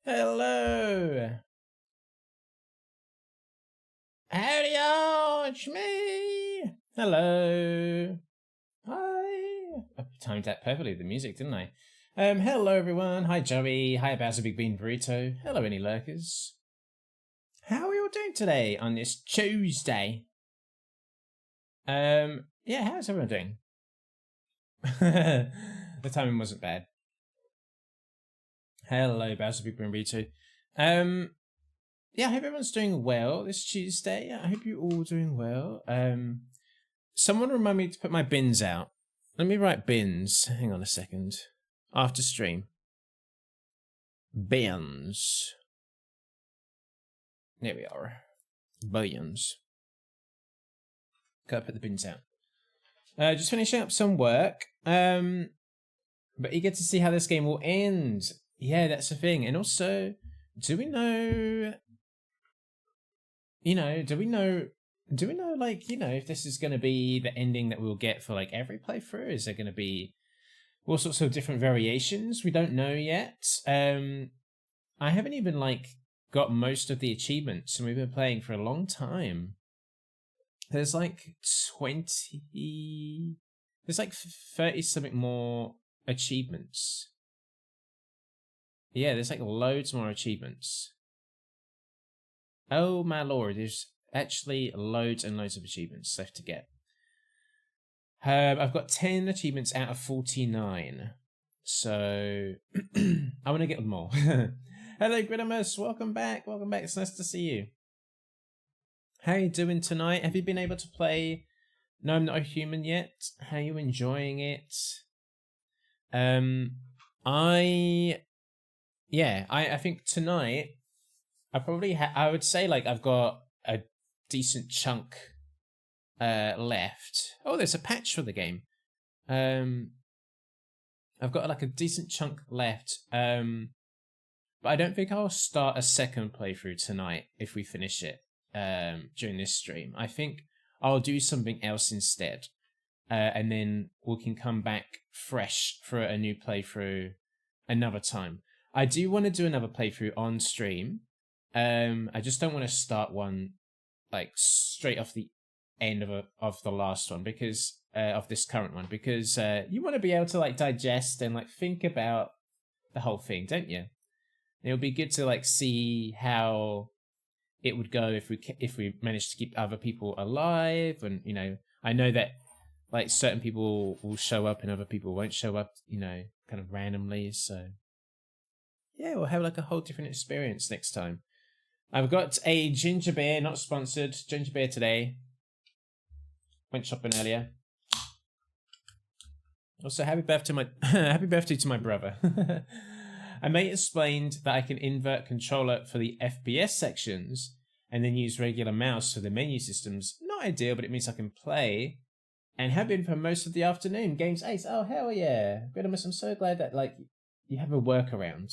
Hello. Howdy, y'all. It's me. Hello. Hi. I timed that perfectly, the music, didn't I? Hello, everyone. Hi, Joey. Hi, Bowser Big Bean Burrito. Hello, any lurkers. How are you all doing today on this Tuesday? Yeah, how's everyone doing? The timing wasn't bad. Hello, Bowser Big Bean Burrito. Yeah, I hope everyone's doing well this Tuesday. I hope you're all doing well. Someone remind me to put my bins out. Let me write bins. Hang on a second. After stream. Bins. There we are. Bins. Gotta put the bins out. Just finishing up some work. But eager to see how this game will end. Yeah, that's the thing. And also, do we know... do we know, like, if this is going to be the ending that we'll get for, like, every playthrough? Is there going to be all sorts of different variations? We don't know yet. I haven't even, like, got most of the achievements, and we've been playing for a long time. There's, like, 20... There's, like, 30-something more achievements. Yeah, there's, like, loads more achievements. Oh my lord, there's actually loads and loads of achievements left to get. I've got 10 achievements out of 49. So, I want to get them all. Hello, Gridimus. Welcome back. Welcome back. It's nice to see you. How are you doing tonight? Have you been able to play No, I'm Not a Human yet? How are you enjoying it? I think tonight... I probably I would say, like, I've got a decent chunk left. Oh, there's a patch for the game. I've got, like, a decent chunk left. But I don't think I'll start a second playthrough tonight if we finish it during this stream. I think I'll do something else instead. And then we can come back fresh for a new playthrough another time. I do want to do another playthrough on stream. I just don't want to start one, like, straight off the end of the last one, because of this current one, because you want to be able to, like, digest and, like, think about the whole thing, don't you? It would be good to, like, see how it would go if we managed to keep other people alive, and I know that, like, certain people will show up and other people won't show up, kind of randomly. So yeah, we'll have, like, a whole different experience next time. I've got a ginger beer, not sponsored, ginger beer today. Went shopping earlier. Also, happy birthday to my brother. A mate explained that I can invert controller for the FPS sections and then use regular mouse for the menu systems. Not ideal, but it means I can play, and have been for most of the afternoon. Games Ace. Oh, hell yeah. Gridimus, I'm so glad that, like, you have a workaround.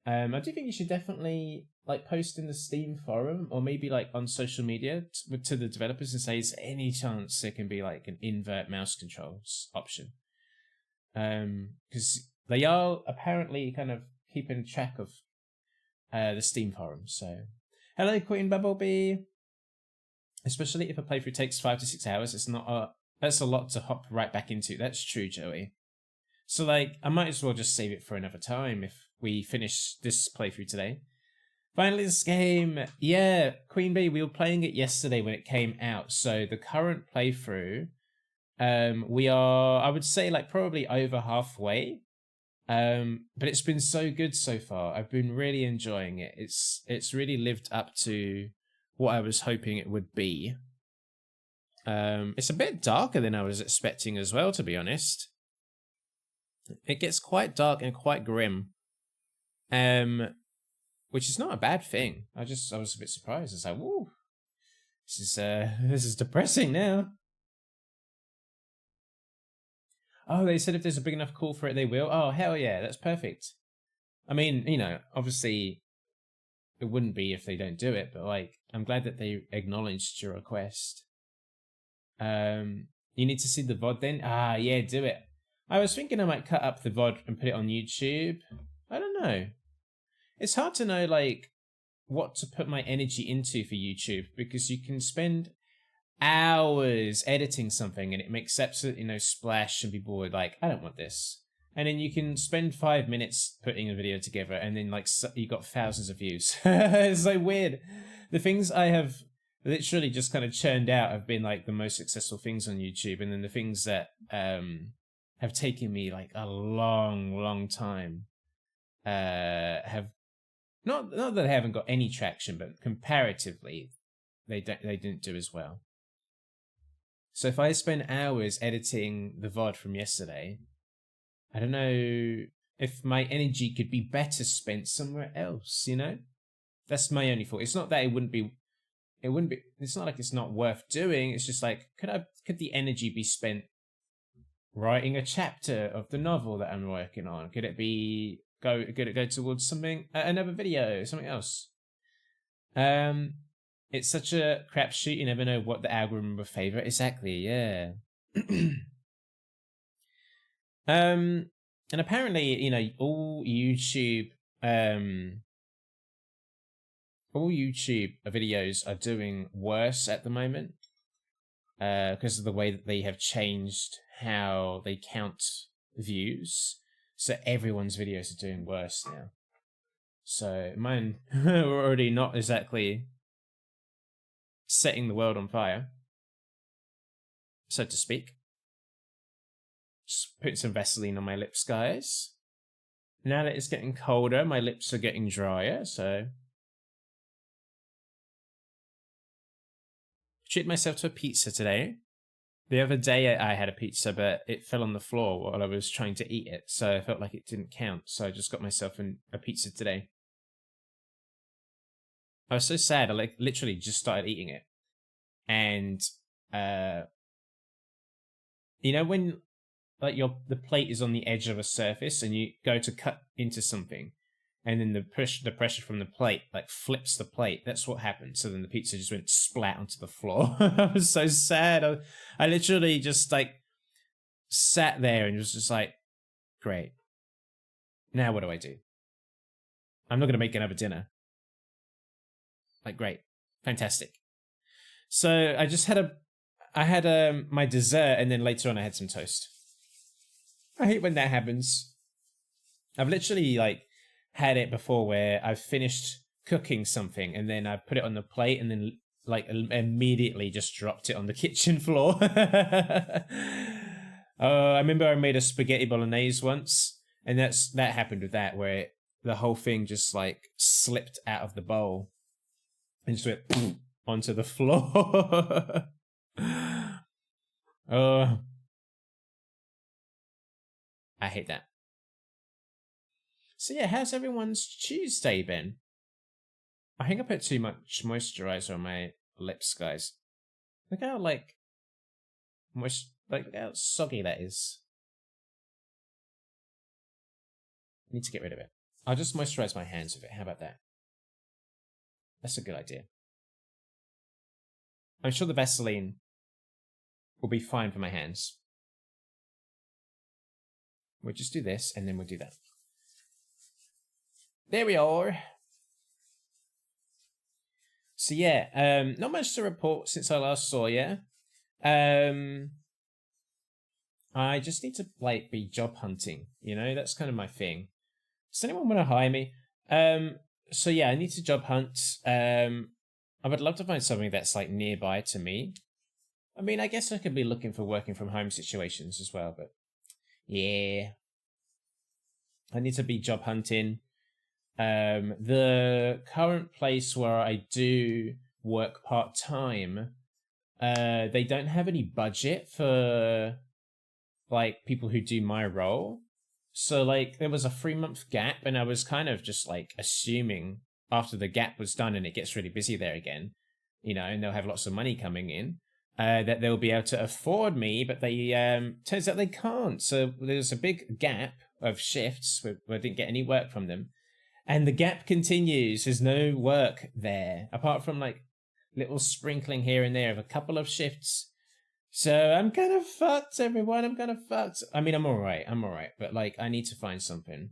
I do think you should definitely, like, post in the Steam forum, or maybe, like, on social media to the developers, and say, is there any chance there can be, like, an invert mouse controls option? Because they are apparently kind of keeping track of the Steam forum. So, hello, Queen Bumblebee. Especially if a playthrough takes 5 to 6 hours, that's a lot to hop right back into. That's true, Joey. So, like, I might as well just save it for another time if we finish this playthrough today. Finally, this game. Yeah, Queen Bee, we were playing it yesterday when it came out. So the current playthrough, we are, I would say, like, probably over halfway. But it's been so good so far. I've been really enjoying it. It's really lived up to what I was hoping it would be. It's a bit darker than I was expecting as well, to be honest. It gets quite dark and quite grim. Which is not a bad thing. I was a bit surprised. It's like, woo, this is depressing now. Oh, they said if there's a big enough call for it, they will. Oh, hell yeah, that's perfect. I mean, obviously, it wouldn't be if they don't do it, but, like, I'm glad that they acknowledged your request. You need to see the VOD then? Ah, yeah, do it. I was thinking I might cut up the VOD and put it on YouTube. I don't know. it's hard to know like what to put my energy into for YouTube, because you can spend hours editing something and it makes absolutely no splash and people are like, I don't want this. And then you can spend 5 minutes putting a video together and then like you got thousands of views. It's so weird. The things I have literally just kind of churned out have been like the most successful things on YouTube, and then the things that have taken me like a long time have not that they haven't got any traction, but comparatively they didn't do as well. So if I spend hours editing the VOD from yesterday, I don't know if my energy could be better spent somewhere else, you know? That's my only thought. It's not that it wouldn't be, it's not like it's not worth doing. It's just like, could the energy be spent writing a chapter of the novel that I'm working on? Could it go towards something, another video, something else? It's such a crapshoot. You never know what the algorithm will favor. Exactly, yeah. And apparently, you know, all YouTube videos are doing worse at the moment because of the way that they have changed how they count views. So everyone's videos are doing worse now. So mine were already not exactly setting the world on fire, so to speak. Just put some Vaseline on my lips, guys. Now that it's getting colder, my lips are getting drier, so treated myself to a pizza today. The other day I had a pizza, but it fell on the floor while I was trying to eat it, so I felt like it didn't count, so I just got myself a pizza today. I was so sad, I like literally just started eating it. And you know when like the plate is on the edge of a surface and you go to cut into something and then the pressure from the plate like flips the plate. That's what happened. So then the pizza just went splat onto the floor. I was so sad. I literally just like sat there and was just like, great. Now what do I do? I'm not going to make another dinner. Like, great. Fantastic. So I just had my dessert, and then later on I had some toast. I hate when that happens. I've literally like had it before where I've finished cooking something and then I've put it on the plate and then like immediately just dropped it on the kitchen floor. I remember I made a spaghetti bolognese once, and that happened with that, where the whole thing just like slipped out of the bowl and just went onto the floor. Oh, I hate that. So yeah, how's everyone's Tuesday been? I think I put too much moisturizer on my lips, guys. Look how like look how soggy that is. I need to get rid of it. I'll just moisturize my hands with it. How about that? That's a good idea. I'm sure the Vaseline will be fine for my hands. We'll just do this and then we'll do that. There we are. So yeah, not much to report since I last saw you. I just need to like be job hunting, you know, that's kind of my thing. Does anyone want to hire me? So yeah, I need to job hunt. I would love to find something that's like nearby to me. I mean, I guess I could be looking for working from home situations as well, but yeah. I need to be job hunting. The current place where I do work part-time, they don't have any budget for like people who do my role. So like there was a 3-month gap and I was kind of just like assuming after the gap was done and it gets really busy there again, you know, and they'll have lots of money coming in, that they'll be able to afford me, but they turns out they can't. So there's a big gap of shifts where I didn't get any work from them. And the gap continues. There's no work there, apart from like little sprinkling here and there of a couple of shifts. So I'm kind of fucked, everyone. I'm kind of fucked. I mean, I'm alright. But like, I need to find something.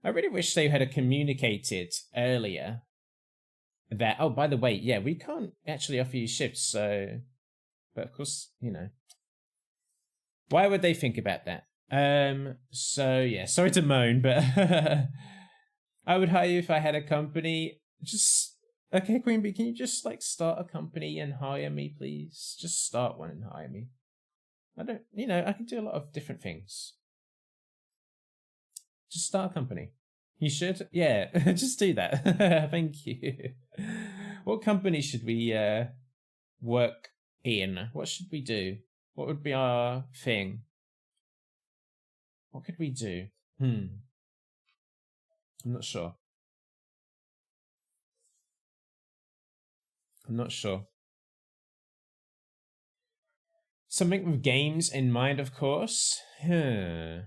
I really wish they had communicated earlier that, oh, by the way, yeah, we can't actually offer you shifts, so, but of course, you know, why would they think about that? So yeah, sorry to moan, but I would hire you if I had a company. Just, okay, Queen Bee, can you just like start a company and hire me, please? Just start one and hire me. I don't, you know, I can do a lot of different things. Just start a company. You should, yeah, just do that. Thank you. What company should we work in? What should we do? What would be our thing? What could we do? I'm not sure. I'm not sure. Something with games in mind, of course. We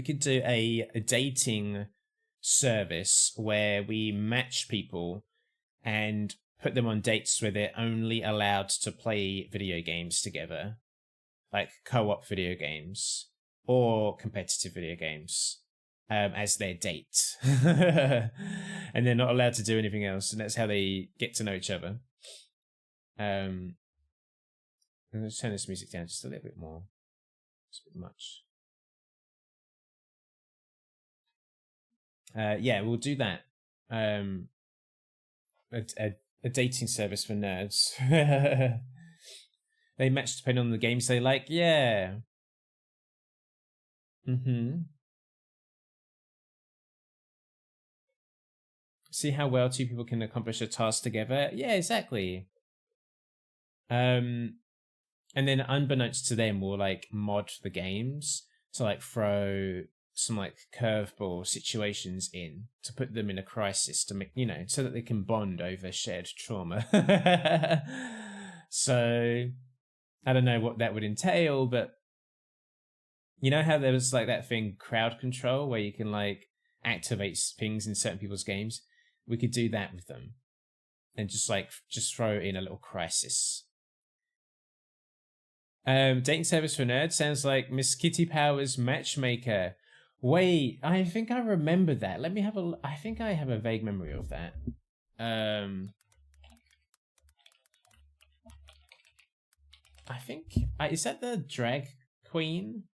could do a dating service where we match people and put them on dates where they're only allowed to play video games together, like co-op video games or competitive video games, as their date. And they're not allowed to do anything else, and that's how they get to know each other. I'm going to turn this music down just a little bit more. It's a bit much. Yeah, we'll do that. A dating service for nerds. They match depending on the games they like. Yeah. See how well two people can accomplish a task together. Yeah, exactly. And then unbeknownst to them, we'll like mod the games to like throw some like curveball situations in to put them in a crisis to make, you know, so that they can bond over shared trauma. So I don't know what that would entail, but you know how there was like that thing crowd control where you can like activate things in certain people's games? We could do that with them and just throw in a little crisis. Dating service for nerds sounds like Miss Kitty Powers Matchmaker. Wait, I think I remember that. Let me have a. I think I have a vague memory of that. I think is that the drag queen?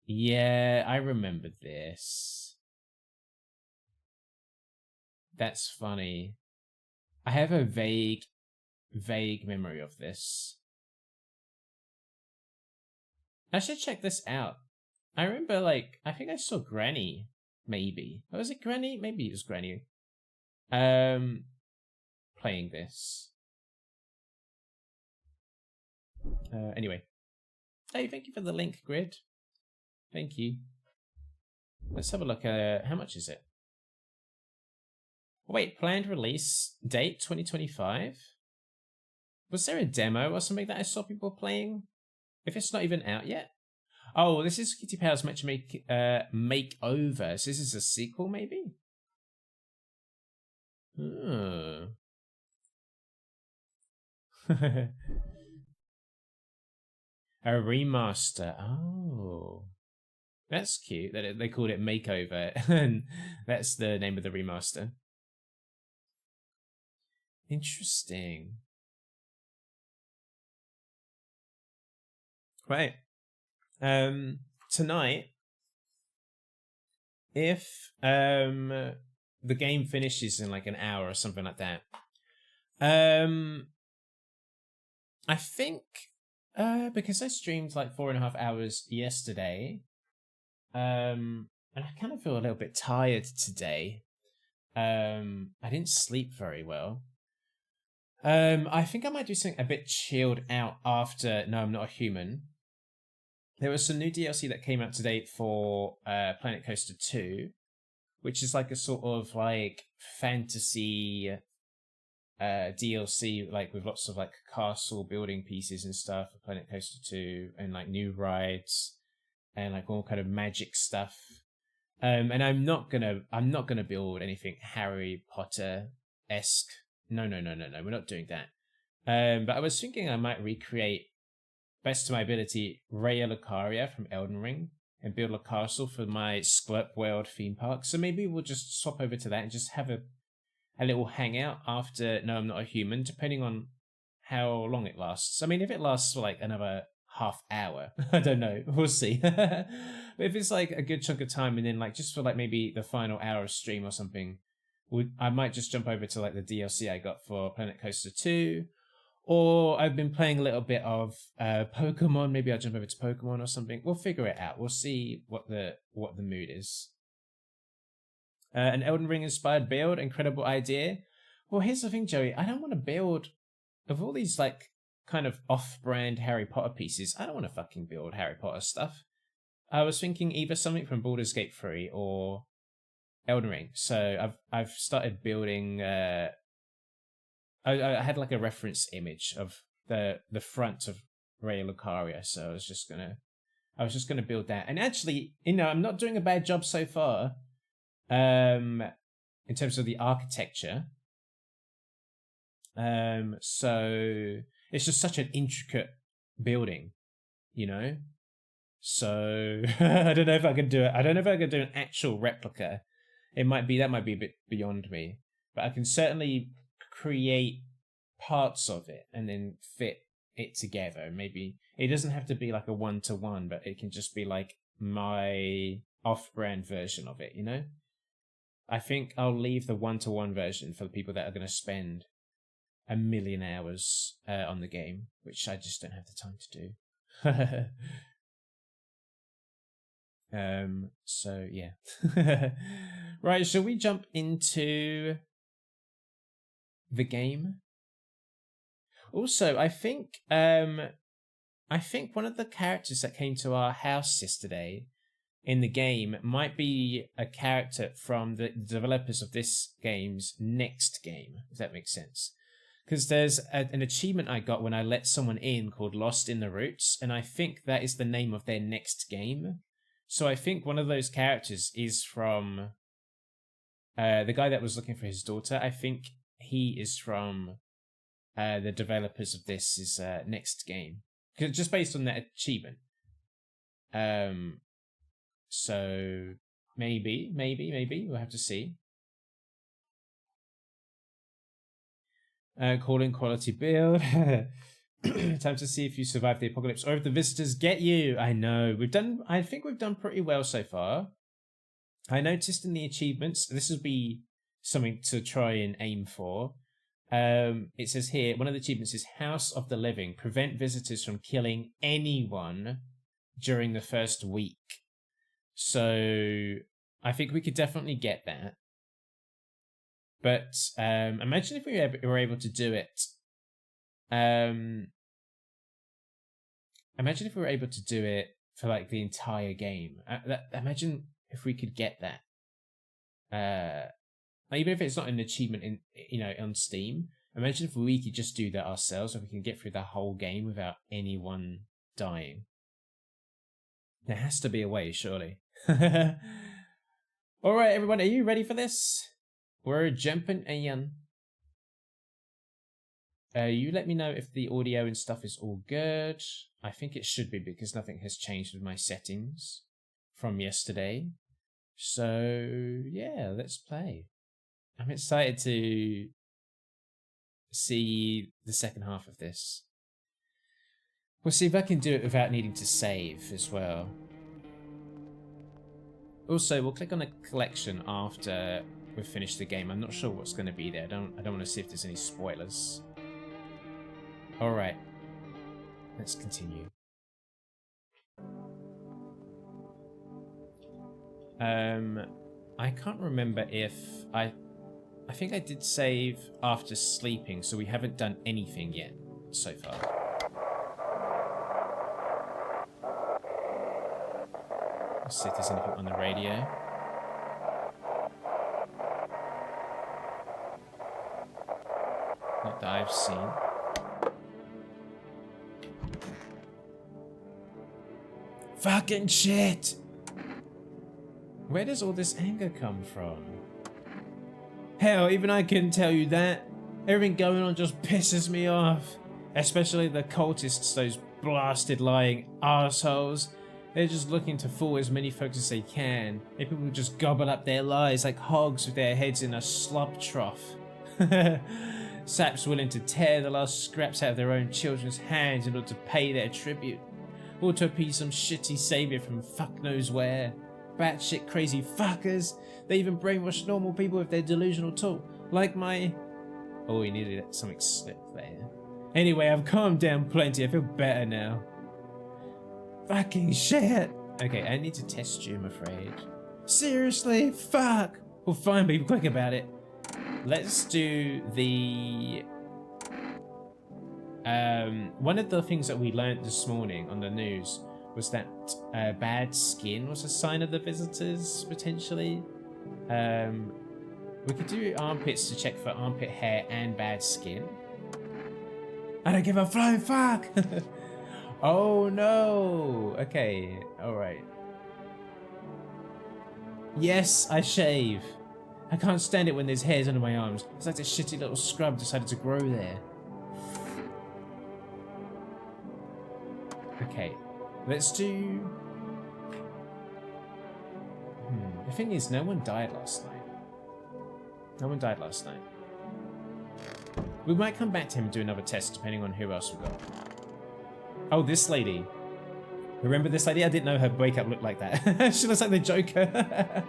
Yeah, I remember this. That's funny. I have a vague memory of this. I should check this out. I remember, like, I think I saw Granny, maybe. Or was it Granny? Maybe it was Granny. Playing this. Anyway. Hey, thank you for the link, Grid. Thank you. Let's have a look at how much is it? Wait, planned release date 2025? Was there a demo or something that I saw people playing? If it's not even out yet? Oh, this is Kitty Powers Makeover. So this is a sequel, maybe? Oh. A remaster. Oh. That's cute that they called it Makeover, and that's the name of the remaster. Interesting. Right. Tonight, if the game finishes in like an hour or something like that, I think because I streamed like 4.5 hours yesterday, and I kind of feel a little bit tired today. I didn't sleep very well. I think I might do something a bit chilled out after No, I'm Not a Human. There was some new DLC that came out today for Planet Coaster 2, which is like a sort of like fantasy DLC, like with lots of like castle building pieces and stuff for Planet Coaster 2, and like new rides and like all kind of magic stuff. And I'm not gonna build anything Harry Potter-esque. No, we're not doing that. But I was thinking I might recreate best to my ability, Raya Lucaria from Elden Ring and build a castle for my Squirp World theme park. So maybe we'll just swap over to that and just have a little hangout after No, I'm Not a Human, depending on how long it lasts. I mean, if it lasts for like another half hour, I don't know, we'll see. But if it's like a good chunk of time and then like just for like maybe the final hour of stream or something, I might just jump over to like the DLC I got for Planet Coaster 2. Or I've been playing a little bit of Pokemon. Maybe I'll jump over to Pokemon or something. We'll figure it out. We'll see what the mood is. An Elden Ring inspired build, incredible idea. Well, here's the thing, Joey. I don't want to build of all these like kind of off-brand Harry Potter pieces. I don't want to fucking build Harry Potter stuff. I was thinking either something from Baldur's Gate 3 or Elden Ring. So I've started building. I had like a reference image of the front of Raya Lucaria, so I was just gonna build that. And actually, I'm not doing a bad job so far, in terms of the architecture. So it's just such an intricate building, So I don't know if I can do it. I don't know if I can do an actual replica. That might be a bit beyond me, but I can certainly create parts of it and then fit it together. Maybe it doesn't have to be like a 1-to-1, but it can just be like my off-brand version of it, I think I'll leave the 1-to-1 version for the people that are going to spend 1 million hours on the game, which I just don't have the time to do. So yeah. Right, shall we jump into the game? Also, I think one of the characters that came to our house yesterday in the game might be a character from the developers of this game's next game, if that makes sense. Because there's an achievement I got when I let someone in called Lost in the Roots, and I think that is the name of their next game. So I think one of those characters is from the guy that was looking for his daughter. I think he is from the developers of this next game, just based on that achievement. So maybe we'll have to see. Calling quality build. Time to see if you survive the apocalypse or if the visitors get you. I know I think we've done pretty well so far. I noticed in the achievements, this would be something to try and aim for. It says here, one of the achievements is House of the Living. Prevent visitors from killing anyone during the first week. So I think we could definitely get that. But imagine if we were able to do it. Imagine if we were able to do it for like the entire game. Imagine if we could get that. Even if it's not an achievement on Steam, imagine if we could just do that ourselves, and we can get through the whole game without anyone dying. There has to be a way, surely. All right, everyone, are you ready for this? We're jumping in. You let me know if the audio and stuff is all good. I think it should be, because nothing has changed with my settings from yesterday. So yeah, let's play. I'm excited to see the second half of this. We'll see if I can do it without needing to save as well. Also, we'll click on a collection after we've finished the game. I'm not sure what's going to be there. I don't want to see if there's any spoilers. All right, let's continue. I can't remember if I think I did save after sleeping, so we haven't done anything yet so far. Let's see if there's anything on the radio. Not that I've seen. Fucking shit! Where does all this anger come from? Hell, even I couldn't tell you that. Everything going on just pisses me off. Especially the cultists, those blasted lying arseholes. They're just looking to fool as many folks as they can. And people just gobble up their lies like hogs with their heads in a slop trough. Saps willing to tear the last scraps out of their own children's hands in order to pay their tribute. Or to appease some shitty savior from fuck knows where. Batshit crazy fuckers. They even brainwash normal people with their delusional talk. Like my... Oh, he needed something slip there. Anyway, I've calmed down plenty. I feel better now. Fucking shit. Okay, I need to test you, I'm afraid. Seriously? Fuck. Well, fine, be quick about it. Let's do the... one of the things that we learned this morning on the news was that bad skin was a sign of the visitors, potentially. We could do armpits to check for armpit hair and bad skin. I don't give a flying fuck! Oh no! Okay, alright. Yes, I shave. I can't stand it when there's hairs under my arms. It's like this shitty little scrub decided to grow there. Okay, let's do... The thing is, no one died last night. No one died last night. We might come back to him and do another test, depending on who else we got. Oh, this lady. Remember this lady? I didn't know her breakup looked like that. She looks like the Joker.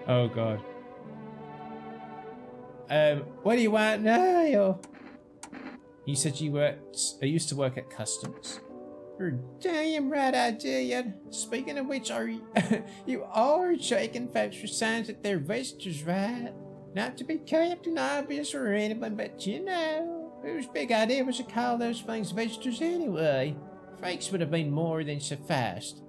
Oh, God. What do you want now? You said you used to work at customs. You're damn right I did. Speaking of which, you are checking folks for signs that they're visitors, right? Not to be Captain Obvious or anyone, but you know, whose big idea was to call those things visitors anyway? Fakes would have been more than sufficed.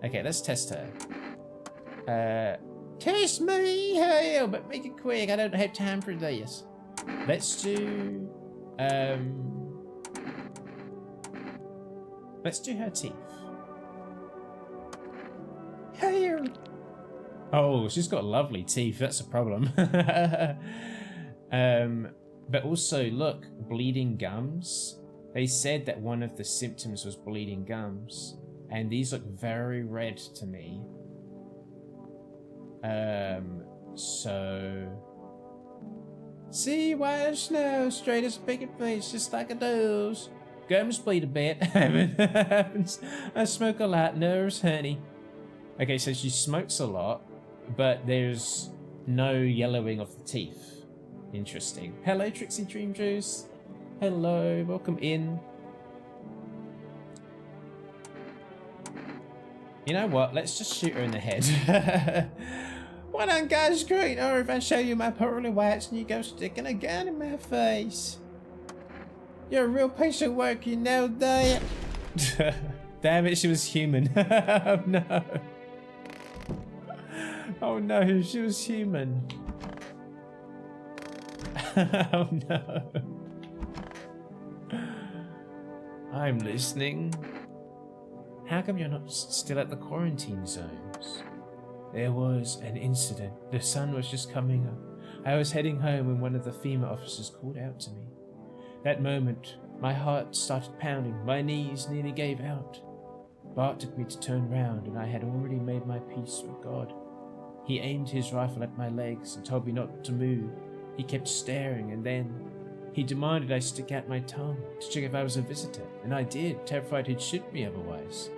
Okay, let's test her. Test me? Hell, but make it quick. I don't have time for this. Let's do... Let's do her teeth. Here. Oh, she's got lovely teeth. That's a problem. But also, look, bleeding gums. They said that one of the symptoms was bleeding gums, and these look very red to me. So... See, white as snow, straight as a picket fence, just like a doe's. Gums bleed a bit. Happens. I smoke a lot, nerves, honey. Okay, so she smokes a lot, but there's no yellowing of the teeth. Interesting. Hello, Trixie Dream Juice. Hello, welcome in. You know what? Let's just shoot her in the head. What on God's great or if I show you my pearly whites and you go sticking a gun in my face? You're a real piece of work, you know that. Damn it, she was human. Oh no. Oh no, she was human. Oh no. I'm listening. How come you're not still at the quarantine zones? There was an incident. The sun was just coming up. I was heading home when one of the FEMA officers called out to me. That moment, my heart started pounding. My knees nearly gave out. Bart took me to turn round, and I had already made my peace with God. He aimed his rifle at my legs and told me not to move. He kept staring, and then he demanded I stick out my tongue to check if I was a visitor, and I did, terrified he'd shoot me otherwise.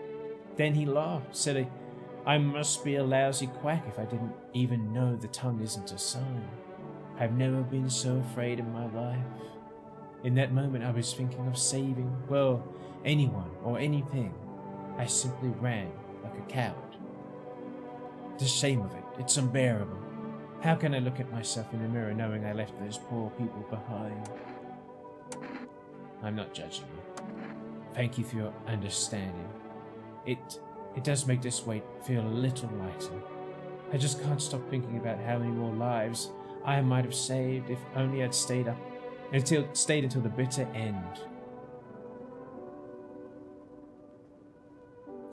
Then he laughed, said I must be a lousy quack if I didn't even know the tongue isn't a sign. I've never been so afraid in my life. In that moment I was thinking of saving, well, anyone or anything. I simply ran like a coward. The shame of it, it's unbearable. How can I look at myself in the mirror knowing I left those poor people behind? I'm not judging you. Thank you for your understanding. It does make this weight feel a little lighter. I just can't stop thinking about how many more lives I might have saved if only I'd stayed until the bitter end.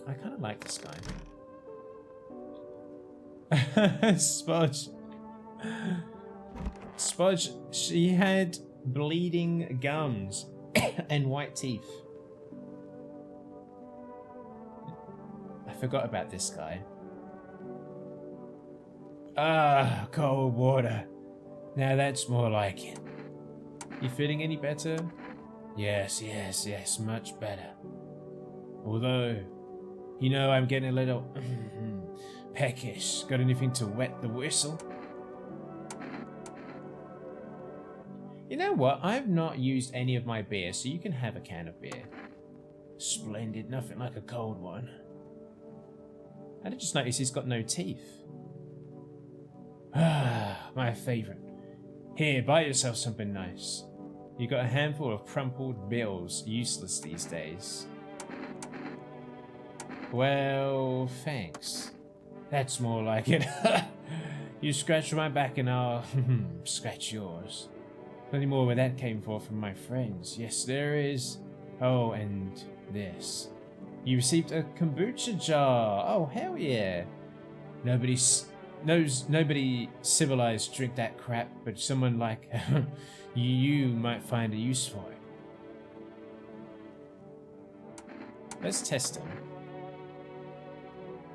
I kind of like this guy. Spudge. Spudge, she had bleeding gums and white teeth. forgot about this guy. Ah, cold water. Now that's more like it. You feeling any better? Yes, much better. Although, you know, I'm getting a little peckish. Got anything to wet the whistle? You know what? I've not used any of my beer, so you can have a can of beer. Splendid, nothing like a cold one. I just noticed he's got no teeth. Ah, my favourite. Here, buy yourself something nice. You got a handful of crumpled bills, useless these days. Well, thanks. That's more like it. You scratch my back and I'll scratch yours. Plenty more where that came from my friends. Yes, there is. Oh, and this. You received a kombucha jar. Oh, hell yeah. Nobody civilized drink that crap, but someone like you might find a use for it. Let's test him.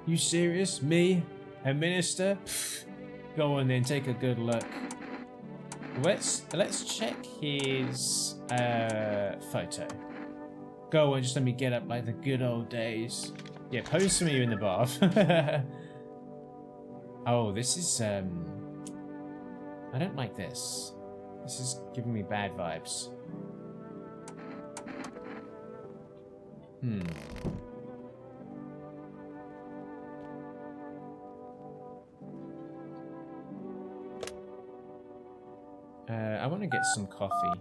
You serious? Me? A minister? Pfft. Go on then, take a good look. Let's check his photo. Go on, just let me get up like the good old days. Yeah, pose for me in the bath. Oh, this is I don't like this. This is giving me bad vibes. I want to get some coffee.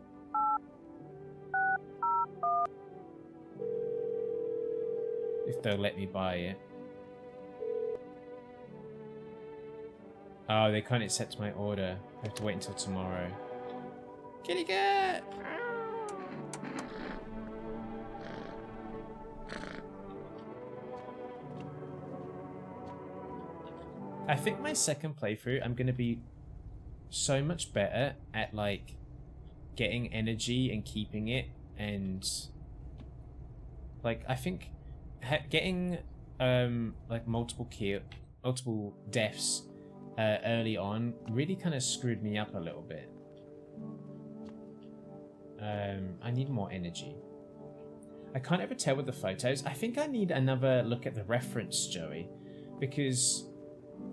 If they'll let me buy it. Oh, they can't accept my order. I have to wait until tomorrow. Kitty cat! I think my second playthrough, I'm going to be so much better at, like, getting energy and keeping it, and, like, I think getting, like, multiple deaths early on really kind of screwed me up a little bit. I need more energy. I can't ever tell with the photos. I think I need another look at the reference, Joey, because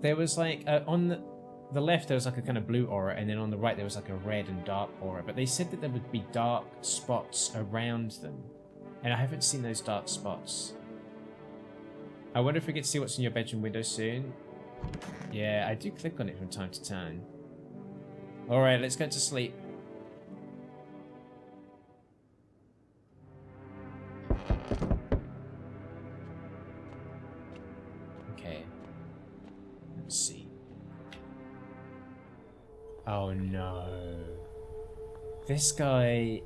there was, like, on the left there was like a kind of blue aura, and then on the right there was like a red and dark aura, but they said that there would be dark spots around them, and I haven't seen those dark spots. I wonder if we get to see what's in your bedroom window soon. Yeah, I do click on it from time to time. Alright, let's go to sleep. Okay. Let's see. Oh no. This guy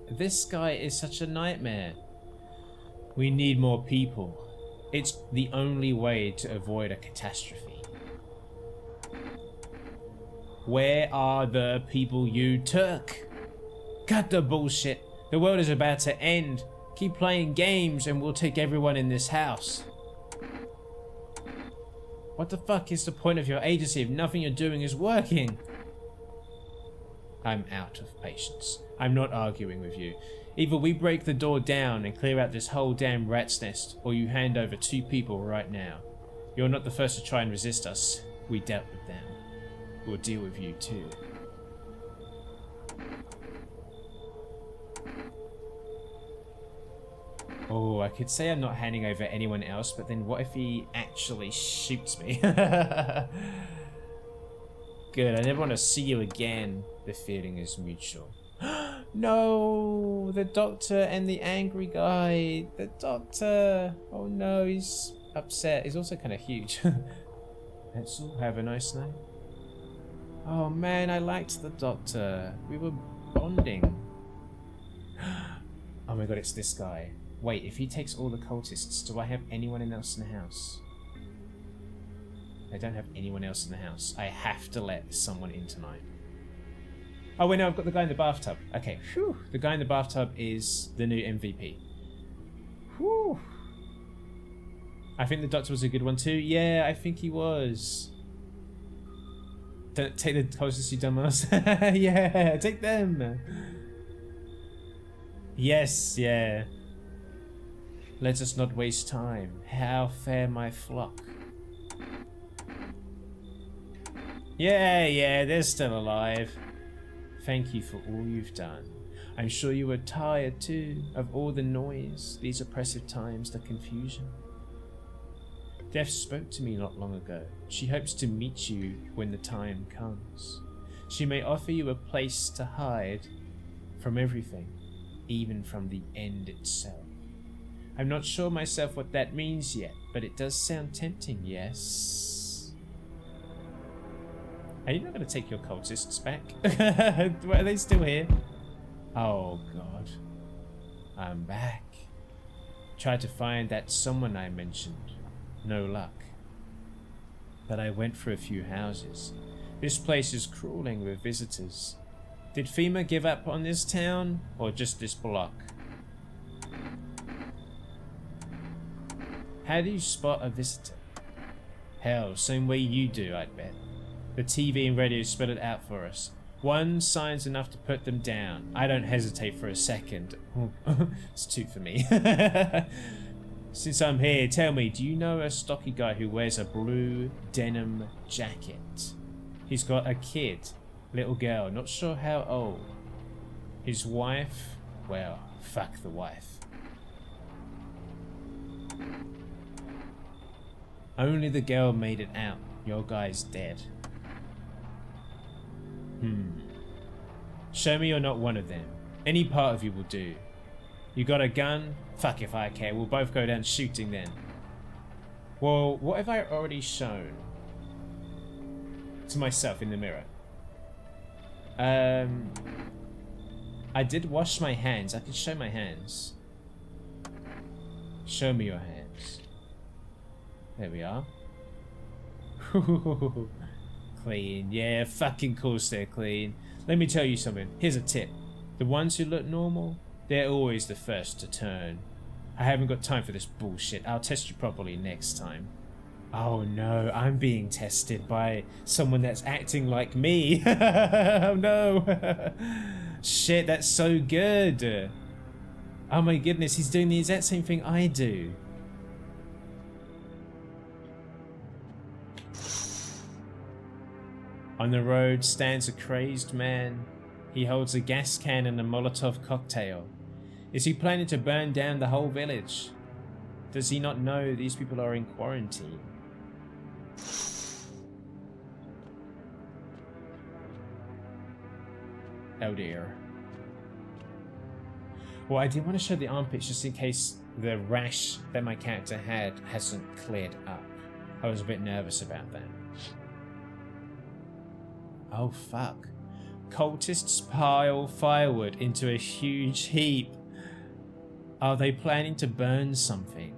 is such a nightmare. We need more people. It's the only way to avoid a catastrophe. Where are the people you took? Cut the bullshit. The world is about to end. Keep playing games and we'll take everyone in this house. What the fuck is the point of your agency if nothing you're doing is working? I'm out of patience. I'm not arguing with you. Either we break the door down and clear out this whole damn rat's nest, or you hand over 2 people right now. You're not the first to try and resist us. We dealt with them. We'll deal with you too. Oh, I could say I'm not handing over anyone else, but then what if he actually shoots me? Good, I never want to see you again. The feeling is mutual. No, the doctor and the angry guy. The doctor. Oh no, he's upset. He's also kind of huge. Edsel, have a nice night. Oh man, I liked the doctor. We were bonding. Oh my god, it's this guy. Wait, if he takes all the cultists, do I have anyone else in the house? I don't have anyone else in the house. I have to let someone in tonight. Oh wait, no, I've got the guy in the bathtub. Okay, whew. The guy in the bathtub is the new MVP. Whew. I think the doctor was a good one too. Yeah, I think he was. Don't take the closest, you dumbass. Yeah, take them. Yes, yeah. Let us not waste time. How fare my flock? Yeah, they're still alive. Thank you for all you've done. I'm sure you were tired too of all the noise, these oppressive times, the confusion. Death spoke to me not long ago. She hopes to meet you when the time comes. She may offer you a place to hide from everything, even from the end itself. I'm not sure myself what that means yet, but it does sound tempting, yes? Are you not going to take your cultists back? Are they still here? Oh god. I'm back. Tried to find that someone I mentioned. No luck. But I went for a few houses. This place is crawling with visitors. Did FEMA give up on this town, or just this block? How do you spot a visitor? Hell, same way you do, I'd bet. The TV and radio spell it out for us. One sign's enough to put them down. I don't hesitate for a second. It's two for me. Since I'm here, tell me, do you know a stocky guy who wears a blue denim jacket? He's got a kid, little girl, not sure how old. His wife, well, fuck the wife. Only the girl made it out. Your guy's dead. Show me you're not one of them. Any part of you will do. You got a gun? Fuck if I care. We'll both go down shooting then. Well, what have I already shown to myself in the mirror? I did wash my hands. I can show my hands. Show me your hands. There we are. Clean. Yeah, fucking course they're clean. Let me tell you something. Here's a tip. The ones who look normal, they're always the first to turn. I haven't got time for this bullshit. I'll test you properly next time. Oh no, I'm being tested by someone that's acting like me. Oh no. Shit, that's so good. Oh my goodness, he's doing the exact same thing I do. On the road stands a crazed man. He holds a gas can and a Molotov cocktail. Is he planning to burn down the whole village? Does he not know these people are in quarantine? Oh dear. Well, I did want to show the armpits just in case the rash that my character had hasn't cleared up. I was a bit nervous about that. Oh fuck. Cultists pile firewood into a huge heap. Are they planning to burn something?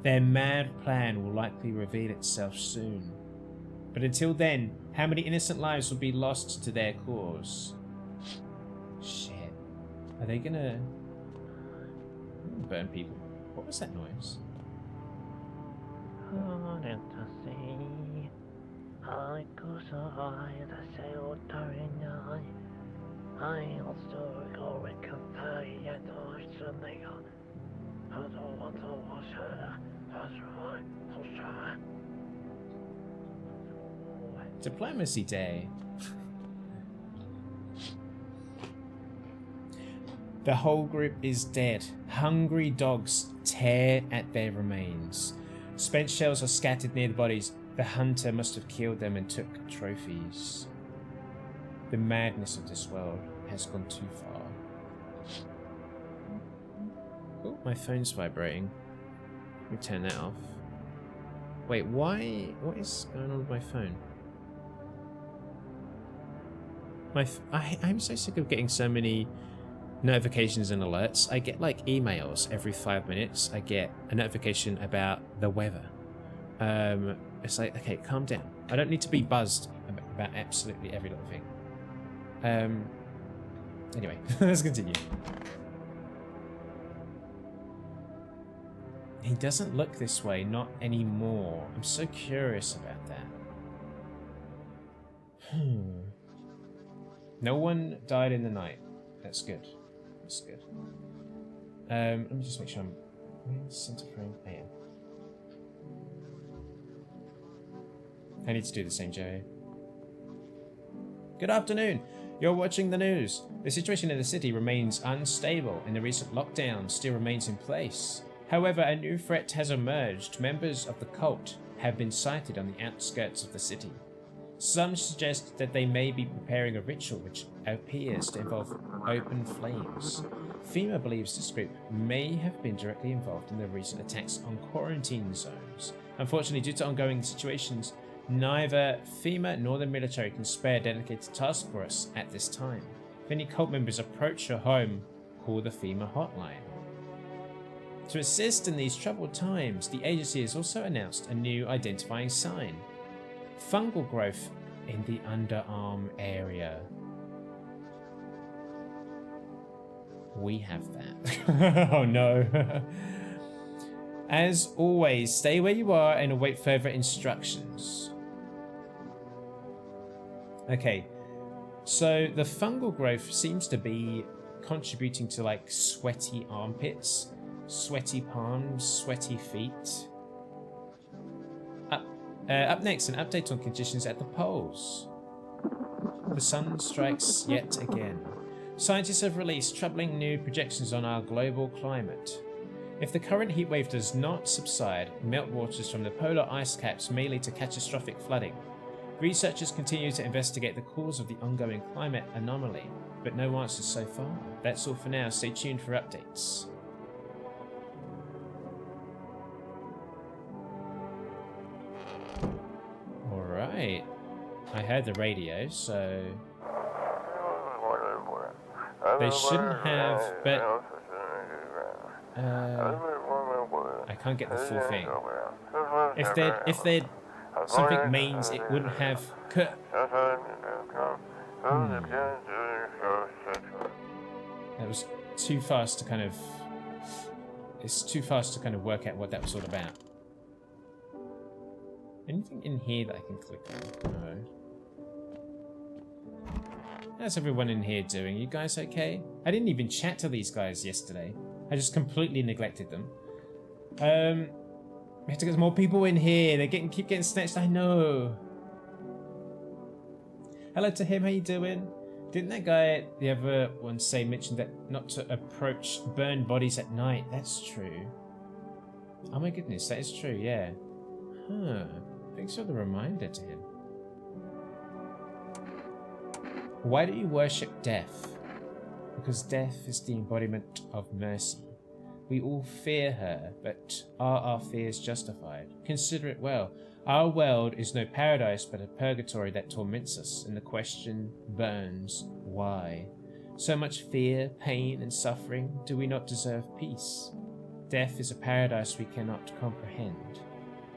Their mad plan will likely reveal itself soon. But until then, how many innocent lives will be lost to their cause? Shit. Are they gonna burn people? What was that noise? Diplomacy Day. The whole group is dead. Hungry dogs tear at their remains. Spent shells are scattered near the bodies. The hunter must have killed them and took trophies. The madness of this world has gone too far. Oh, my phone's vibrating. Let me turn that off. Wait, why? What is going on with my phone? I'm so sick of getting so many notifications and alerts. I get like emails every 5 minutes. I get a notification about the weather. It's like, okay, calm down. I don't need to be buzzed about absolutely every little thing. Anyway, let's continue. He doesn't look this way, not anymore. I'm so curious about that. No one died in the night. That's good. That's good. Let me just make sure I'm in center frame. I am. I need to do the same, Joey. Good afternoon. You're watching the news. The situation in the city remains unstable and the recent lockdown still remains in place. However, a new threat has emerged. Members of the cult have been sighted on the outskirts of the city. Some suggest that they may be preparing a ritual which appears to involve open flames. FEMA believes this group may have been directly involved in the recent attacks on quarantine zones. Unfortunately, due to ongoing situations, neither FEMA nor the military can spare a dedicated task force at this time. If any cult members approach your home, call the FEMA hotline. To assist in these troubled times, the agency has also announced a new identifying sign. Fungal growth in the underarm area. We have that. Oh no. As always, stay where you are and await further instructions. Okay, so the fungal growth seems to be contributing to like sweaty armpits, sweaty palms, sweaty feet. Up next, an update on conditions at the poles. The sun strikes yet again. Scientists have released troubling new projections on our global climate. If the current heatwave does not subside, meltwaters from the polar ice caps may lead to catastrophic flooding. Researchers continue to investigate the cause of the ongoing climate anomaly, but no answers so far. That's all for now. Stay tuned for updates. Alright. I heard the radio, so... They shouldn't have, but... I can't get the full thing. If they'd something means it wouldn't have... That was too fast to kind of... It's too fast to kind of work out what that was all about. Anything in here that I can click on? No. How's everyone in here doing? You guys okay? I didn't even chat to these guys yesterday. I just completely neglected them. We have to get some more people in here. They keep getting snatched. I know. Hello to him. How you doing? Didn't that guy the other one mentioned that not to approach burned bodies at night? That's true. Oh my goodness, that is true. Yeah. Huh. Thanks for the reminder to him. Why do you worship death? Because death is the embodiment of mercy. We all fear her, but are our fears justified? Consider it well. Our world is no paradise, but a purgatory that torments us, and the question burns, why? So much fear, pain, and suffering, do we not deserve peace? Death is a paradise we cannot comprehend.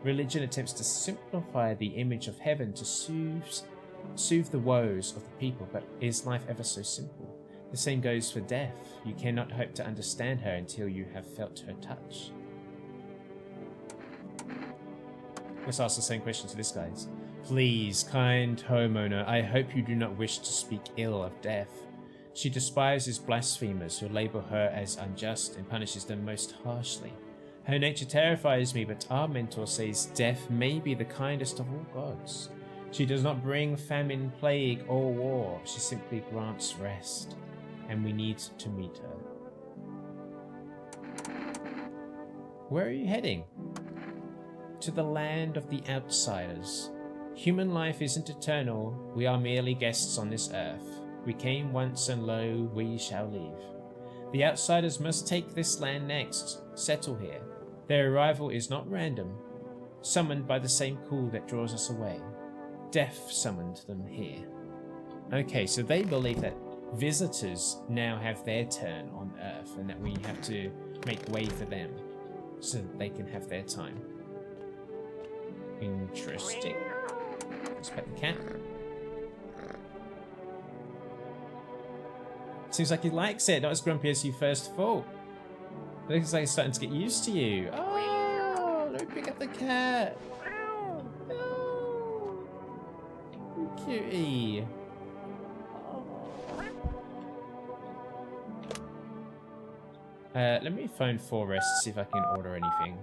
Religion attempts to simplify the image of heaven to soothe the woes of the people, but is life ever so simple? The same goes for death. You cannot hope to understand her until you have felt her touch. Let's ask the same question to this guy. Please, kind homeowner, I hope you do not wish to speak ill of death. She despises blasphemers who label her as unjust and punishes them most harshly. Her nature terrifies me, but our mentor says death may be the kindest of all gods. She does not bring famine, plague, or war. She simply grants rest, and we need to meet her. Where are you heading? To the land of the outsiders. Human life isn't eternal. We are merely guests on this earth. We came once, and lo, we shall leave. The outsiders must take this land next, settle here. Their arrival is not random, summoned by the same call that draws us away. Death summoned them here. Okay, so they believe that visitors now have their turn on Earth and that we have to make way for them so that they can have their time. Interesting. Let's pet the cat. Seems like he likes it, not as grumpy as you first thought. It looks like he's starting to get used to you. Oh, pick up the cat. No. Cutie. Let me phone Forrest to see if I can order anything.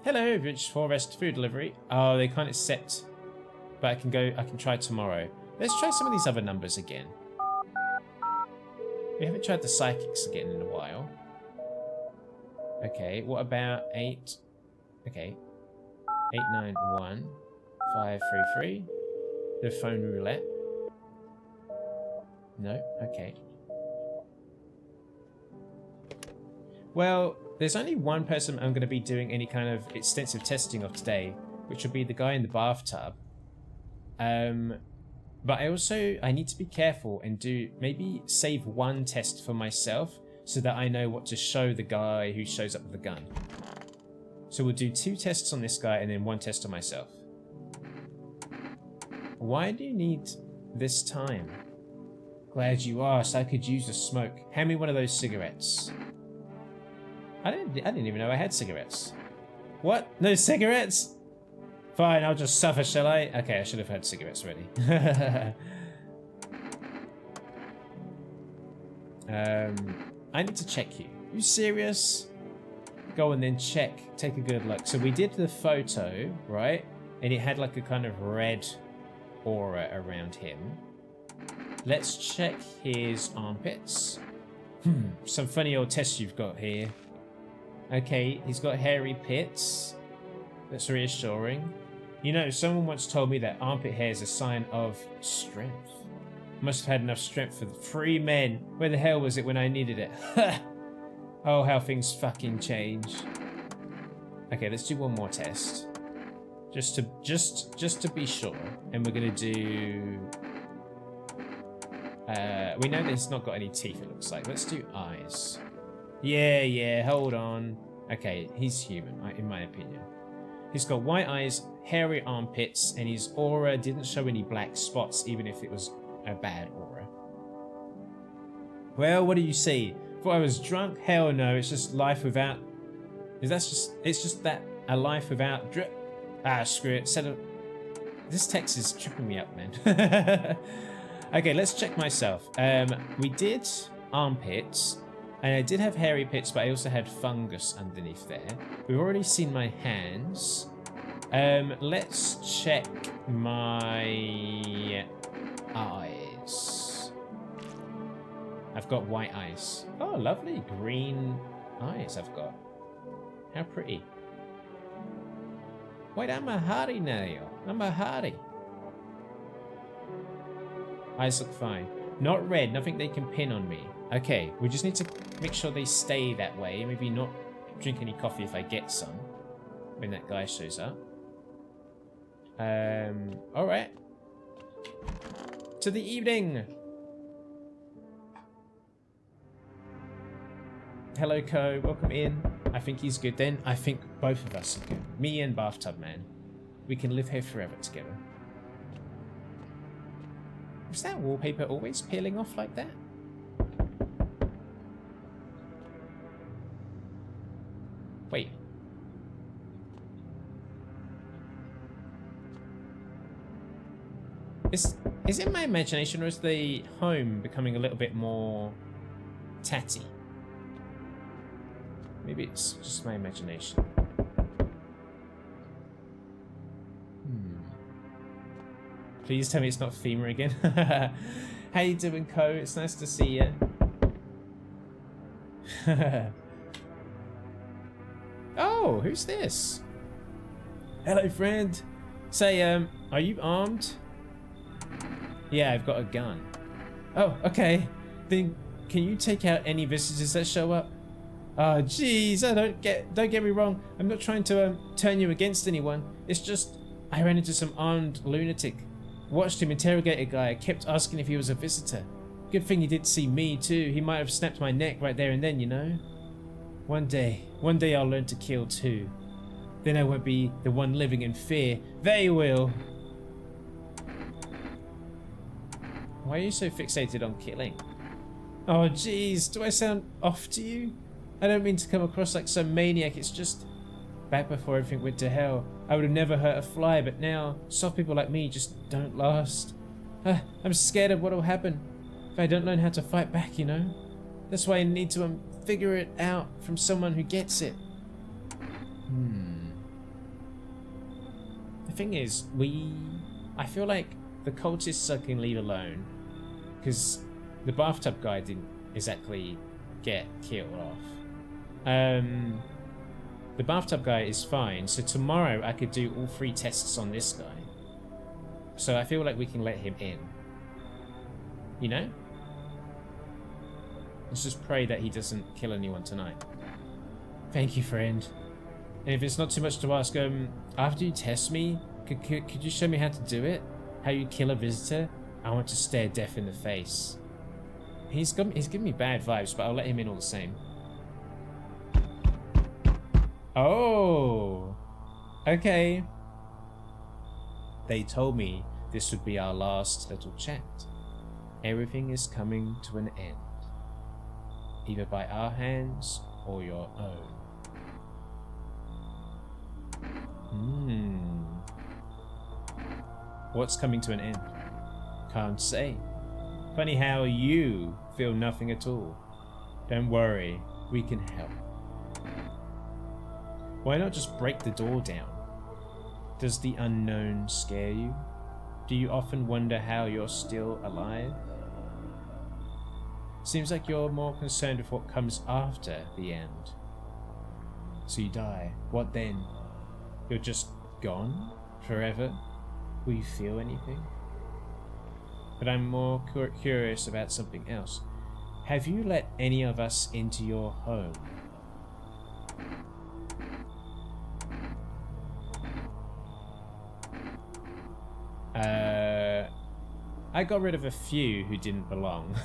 Hello, Rich Forrest food delivery. Oh, they can't accept, but I can try tomorrow. Let's try some of these other numbers again. We haven't tried the psychics again in a while. Okay, what about 8? Okay. 891 533. The phone roulette. No? Okay. Well, there's only one person I'm going to be doing any kind of extensive testing of today, which will be the guy in the bathtub. But I need to be careful and maybe save one test for myself so that I know what to show the guy who shows up with the gun. So we'll do 2 tests on this guy and then 1 test on myself. Why do you need this time? Glad you asked. I could use a smoke. Hand me one of those cigarettes. I didn't even know I had cigarettes. What? No cigarettes? Fine, I'll just suffer, shall I? Okay, I should have had cigarettes ready. I need to check you. You serious? Go and then check. Take a good look. So we did the photo, right? And it had like a kind of red aura around him. Let's check his armpits. Some funny old tests you've got here. Okay, he's got hairy pits. That's reassuring. You know, someone once told me that armpit hair is a sign of strength. Must have had enough strength for the 3 men. Where the hell was it when I needed it? Oh, how things fucking change. Okay, let's do one more test. Just to be sure. And we're gonna do... we know that he's not got any teeth, it looks like. Let's do eyes. Yeah, hold on. Okay, he's human, in my opinion. He's got white eyes, hairy armpits, and his aura didn't show any black spots, even if it was a bad aura. Well, what do you see? Thought I was drunk? Hell no, it's just life without... It's just that a life without drip. Ah, screw it. This text is tripping me up, man. Okay, let's check myself. We did armpits, and I did have hairy pits, but I also had fungus underneath there. We've already seen my hands. Let's check my eyes. I've got white eyes. Oh, lovely green eyes I've got. How pretty. Wait, I'm a hottie now. I'm a hottie. Eyes look fine. Not red, nothing they can pin on me. Okay, we just need to make sure they stay that way. Maybe not drink any coffee if I get some when that guy shows up. Alright. To the evening! Hello, Co. Welcome in. I think he's good then. I think both of us are good. Me and Bathtub Man. We can live here forever together. Is that wallpaper always peeling off like that? Wait. Is it my imagination, or is the home becoming a little bit more tatty? Maybe it's just my imagination. Please tell me it's not FEMA again. How you doing, Co? It's nice to see you. Oh, who's this? Hello, friend. Say, are you armed? Yeah, I've got a gun. Oh, okay. Then can you take out any visitors that show up? Oh, jeez, don't get me wrong. I'm not trying to turn you against anyone. It's just I ran into some armed lunatic. Watched him interrogate a guy. I kept asking if he was a visitor. Good thing he did see me too. He might have snapped my neck right there and then, you know. One day I'll learn to kill too. Then I won't be the one living in fear. They will. Why are you so fixated on killing? Oh jeez, do I sound off to you? I don't mean to come across like some maniac, it's just... Back before everything went to hell, I would have never hurt a fly, but now, soft people like me just don't last. I'm scared of what'll happen if I don't learn how to fight back, you know? That's why I need to figure it out from someone who gets it. The thing is, I feel like the cultists I can leave alone, because the bathtub guy didn't exactly get killed off. The bathtub guy is fine, so tomorrow I could do all 3 tests on this guy. So I feel like we can let him in. You know? Let's just pray that he doesn't kill anyone tonight. Thank you, friend. And if it's not too much to ask, after you test me, could you show me how to do it? How you kill a visitor? I want to stare death in the face. He's giving me bad vibes, but I'll let him in all the same. Oh, okay. They told me this would be our last little chat. Everything is coming to an end, either by our hands or your own. What's coming to an end? Can't say. Funny how you feel nothing at all. Don't worry, we can help. Why not just break the door down? Does the unknown scare you? Do you often wonder how you're still alive? Seems like you're more concerned with what comes after the end. So you die. What then? You're just gone? Forever? Will you feel anything? But I'm more curious about something else. Have you let any of us into your home? I got rid of a few who didn't belong.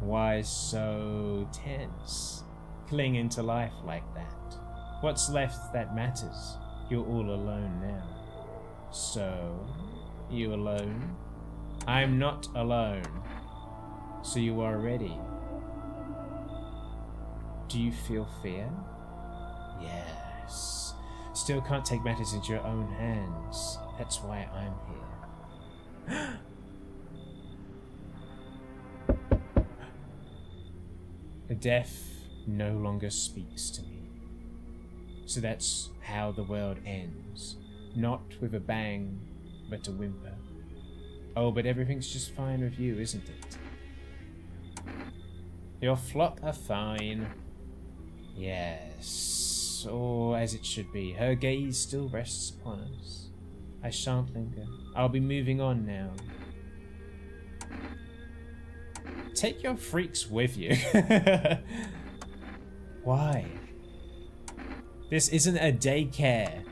Why so tense? Clinging to life like that. What's left that matters? You're all alone now. So, you alone? I'm not alone. So you are ready. Do you feel fear? Yes. Still can't take matters into your own hands. That's why I'm here. The death no longer speaks to me. So that's how the world ends. Not with a bang, but a whimper. Oh, but everything's just fine with you, isn't it? Your flock are fine. Yes, or as it should be. Her gaze still rests upon us. I shan't linger. I'll be moving on now. Take your freaks with you. Why? This isn't a daycare.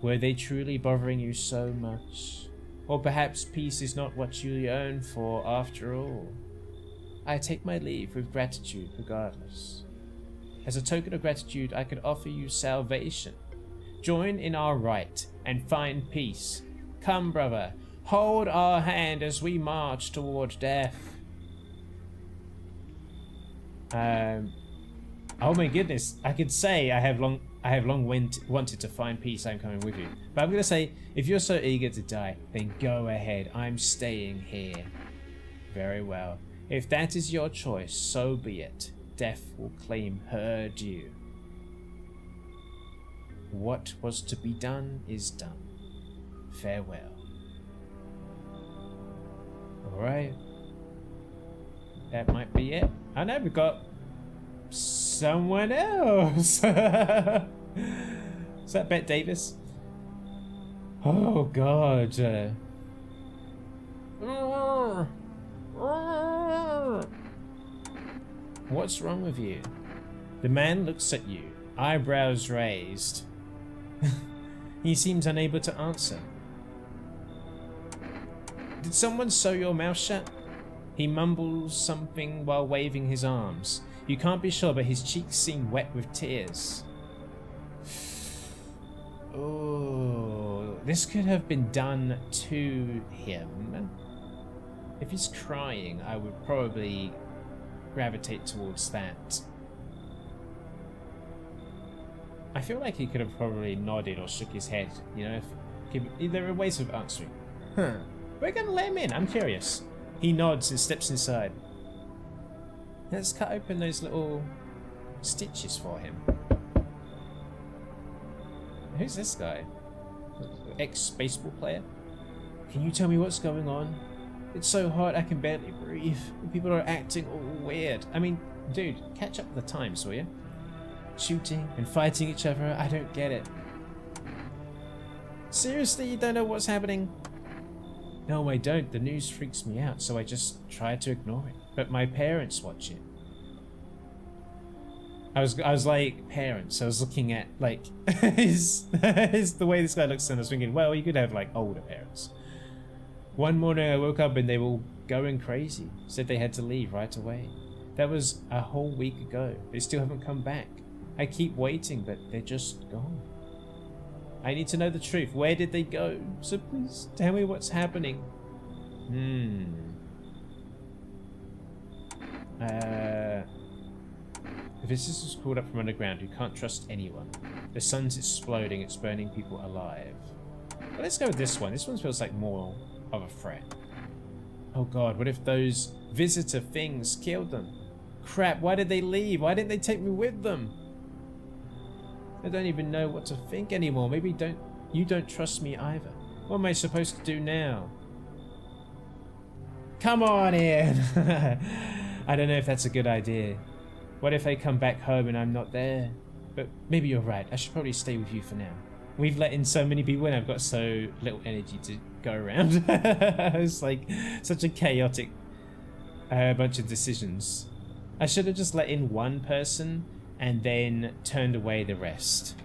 Were they truly bothering you so much? Or perhaps peace is not what you yearn for after all. I take my leave with gratitude regardless. As a token of gratitude, I could offer you salvation. Join in our rite and find peace. Come, brother, hold our hand as we march toward death. Oh my goodness, I could say I have long wanted to find peace. I'm coming with you. But I'm going to say, if you're so eager to die, then go ahead. I'm staying here. Very well. If that is your choice, so be it. Death will claim her due. What was to be done is done. Farewell. Alright. That might be it. I know we've got someone else. Is that Bette Davis? Oh god. What's wrong with you? The man looks at you, eyebrows raised. He seems unable to answer. Did someone sew your mouth shut? He mumbles something while waving his arms. You can't be sure, but his cheeks seem wet with tears. Oh, this could have been done to him. If he's crying, I would probably gravitate towards that. I feel like he could have probably nodded or shook his head, you know, if there are ways of answering. Huh. We're gonna let him in, I'm curious. He nods and steps inside. Let's cut open those little stitches for him. Who's this guy? Ex-baseball player? Can you tell me what's going on? It's so hot I can barely breathe. People are acting all weird. I mean, dude, catch up with the times, will you? Shooting and fighting each other, I don't get it. Seriously, you don't know what's happening? No, I don't. The news freaks me out, so I just try to ignore it. But my parents watch it. I was like, parents. I was looking at, like, the way this guy looks, and I was thinking, well, you could have, like, older parents. One morning I woke up and they were all going crazy. Said they had to leave right away. That was a whole week ago. They still haven't come back. I keep waiting, but they're just gone. I need to know the truth. Where did they go? So please tell me what's happening. If this is called up from underground, you can't trust anyone. The sun's exploding, it's burning people alive. Well, let's go with this one. This one feels like more of a threat. Oh god, what if those visitor things killed them? Crap, why did they leave? Why didn't they take me with them? I don't even know what to think anymore. Maybe you don't trust me either. What am I supposed to do now? Come on in! I don't know if that's a good idea. What if they come back home and I'm not there? But maybe you're right. I should probably stay with you for now. We've let in so many people and I've got so little energy to go around. It's like such a chaotic bunch of decisions. I should have just let in one person and then turned away the rest.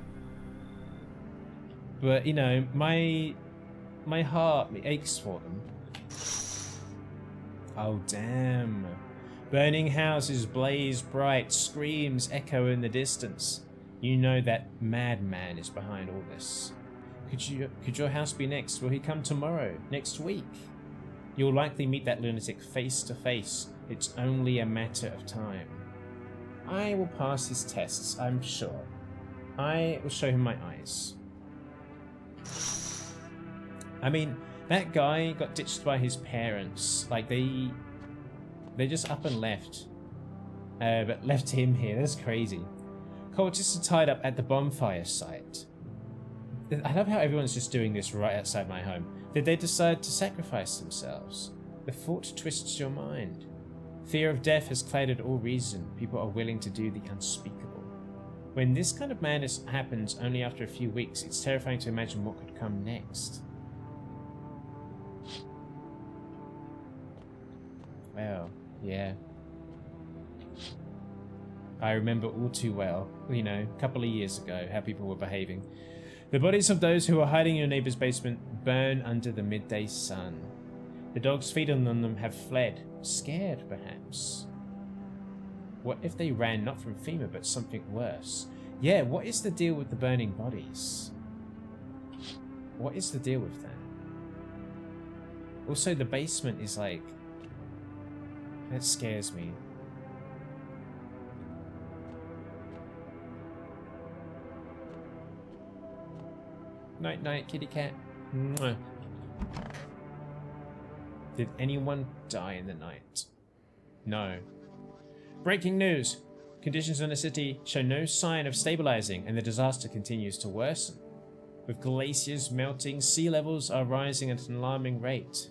But, you know, my heart aches for them. Oh, damn. Burning houses blaze bright, screams echo in the distance. You know that madman is behind all this. Could your house be next? Will he come tomorrow? Next week? You'll likely meet that lunatic face to face. It's only a matter of time. I will pass his tests, I'm sure. I will show him my eyes. I mean, that guy got ditched by his parents. Like, they just up and left. But left him here. That's crazy. Cultists are tied up at the bonfire site. I love how everyone's just doing this right outside my home. Did they decide to sacrifice themselves? The thought twists your mind. Fear of death has clouded all reason. People are willing to do the unspeakable. When this kind of madness happens only after a few weeks, it's terrifying to imagine what could come next. Well, yeah. I remember all too well, you know, a couple of years ago, how people were behaving. The bodies of those who were hiding in your neighbor's basement burn under the midday sun. The dogs feeding on them have fled, scared perhaps. What if they ran not from FEMA but something worse? Yeah, what is the deal with the burning bodies? What is the deal with that? Also, the basement is like... that scares me. Night night, kitty cat. Mwah. Did anyone die in the night? No. Breaking news. Conditions in the city show no sign of stabilizing and the disaster continues to worsen. With glaciers melting, sea levels are rising at an alarming rate.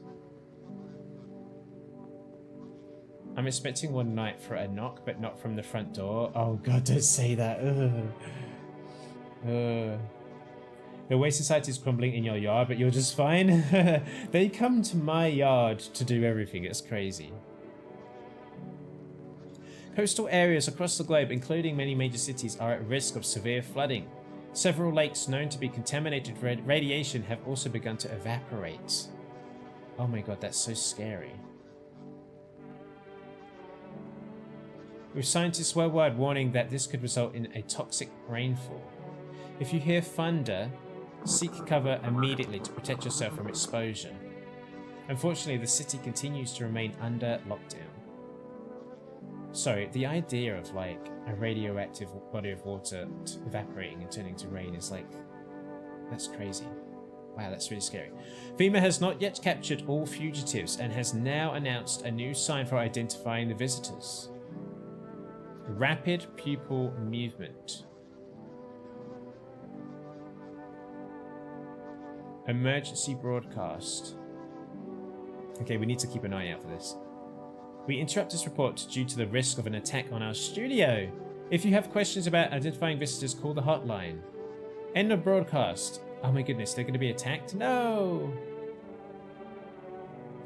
I'm expecting one night for a knock, but not from the front door. Oh god, don't say that. The way society is crumbling in your yard, but you're just fine. They come to my yard to do everything. It's crazy. Coastal areas across the globe, including many major cities, are at risk of severe flooding. Several lakes known to be contaminated with radiation have also begun to evaporate. Oh my god, that's so scary. With scientists worldwide warning that this could result in a toxic rainfall. If you hear thunder, seek cover immediately to protect yourself from exposure. Unfortunately, the city continues to remain under lockdown. So, the idea of like a radioactive body of water evaporating and turning to rain is like, that's crazy. Wow, that's really scary. FEMA has not yet captured all fugitives and has now announced a new sign for identifying the visitors. Rapid pupil movement. Emergency broadcast. Okay, we need to keep an eye out for this. We interrupt this report due to the risk of an attack on our studio. If you have questions about identifying visitors, call the hotline. End of broadcast. Oh my goodness, they're going to be attacked? No!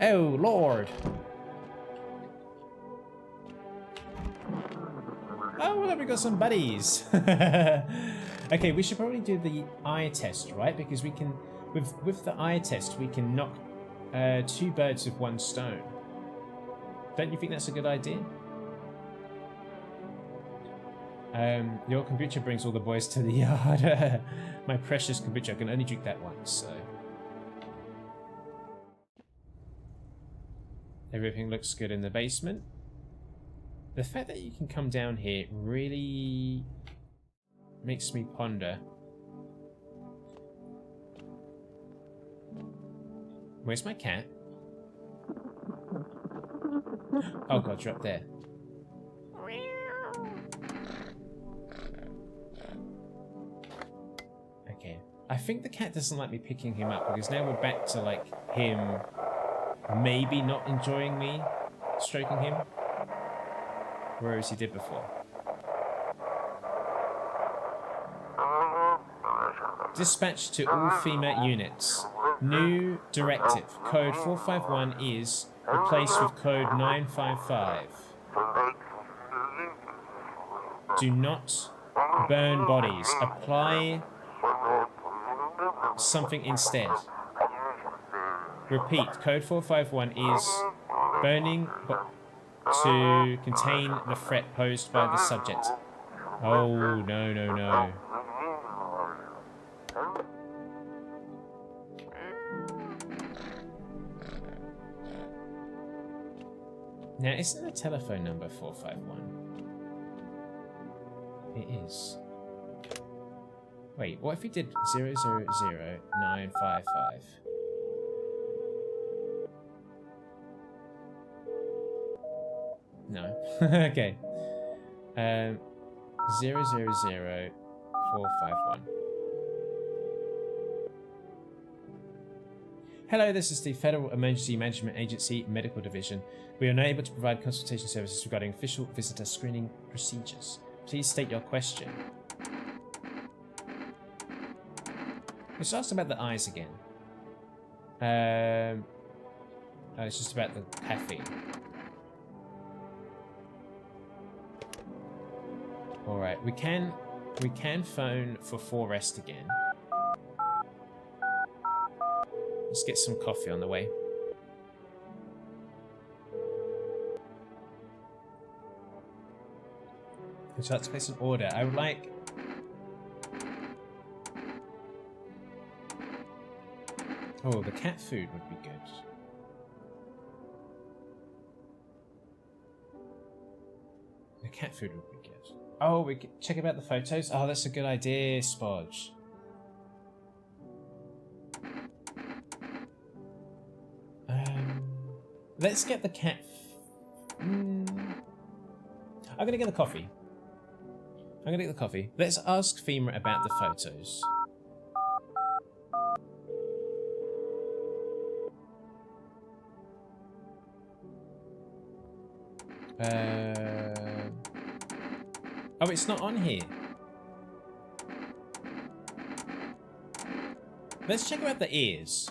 Oh, Lord! Oh, well, we got some buddies. Okay, we should probably do the eye test, right? Because we can, with the eye test, we can knock two birds with one stone. Don't you think that's a good idea? Your kombucha brings all the boys to the yard. My precious kombucha, I can only drink that once, so. Everything looks good in the basement. The fact that you can come down here really makes me ponder. Where's my cat? Oh god, you're up there. Okay. I think the cat doesn't like me picking him up because now we're back to like him maybe not enjoying me stroking him. Whereas he did before. Dispatch to all FEMA units. New directive. Code 451 is replaced with code 955. Do not burn bodies. Apply something instead. Repeat. Code 451 is burning to contain the threat posed by the subject. Oh, no, no, no. Now, isn't the telephone number 451? It is. Wait, what if we did 000955? No. Okay. 000451. Hello, this is the Federal Emergency Management Agency Medical Division. We are unable to provide consultation services regarding official visitor screening procedures. Please state your question. Let's ask about the eyes again. Oh, it's just about the caffeine. Alright, we can phone for Forrest again. Let's get some coffee on the way. Would you like to place an order? I would like... Oh, the cat food would be good. The cat food would be good. Oh, we can check about the photos? Oh, that's a good idea, Spodge. Let's get the cat... I'm gonna get the coffee. I'm gonna get the coffee. Let's ask FEMA about the photos. Oh, it's not on here. Let's check about the ears.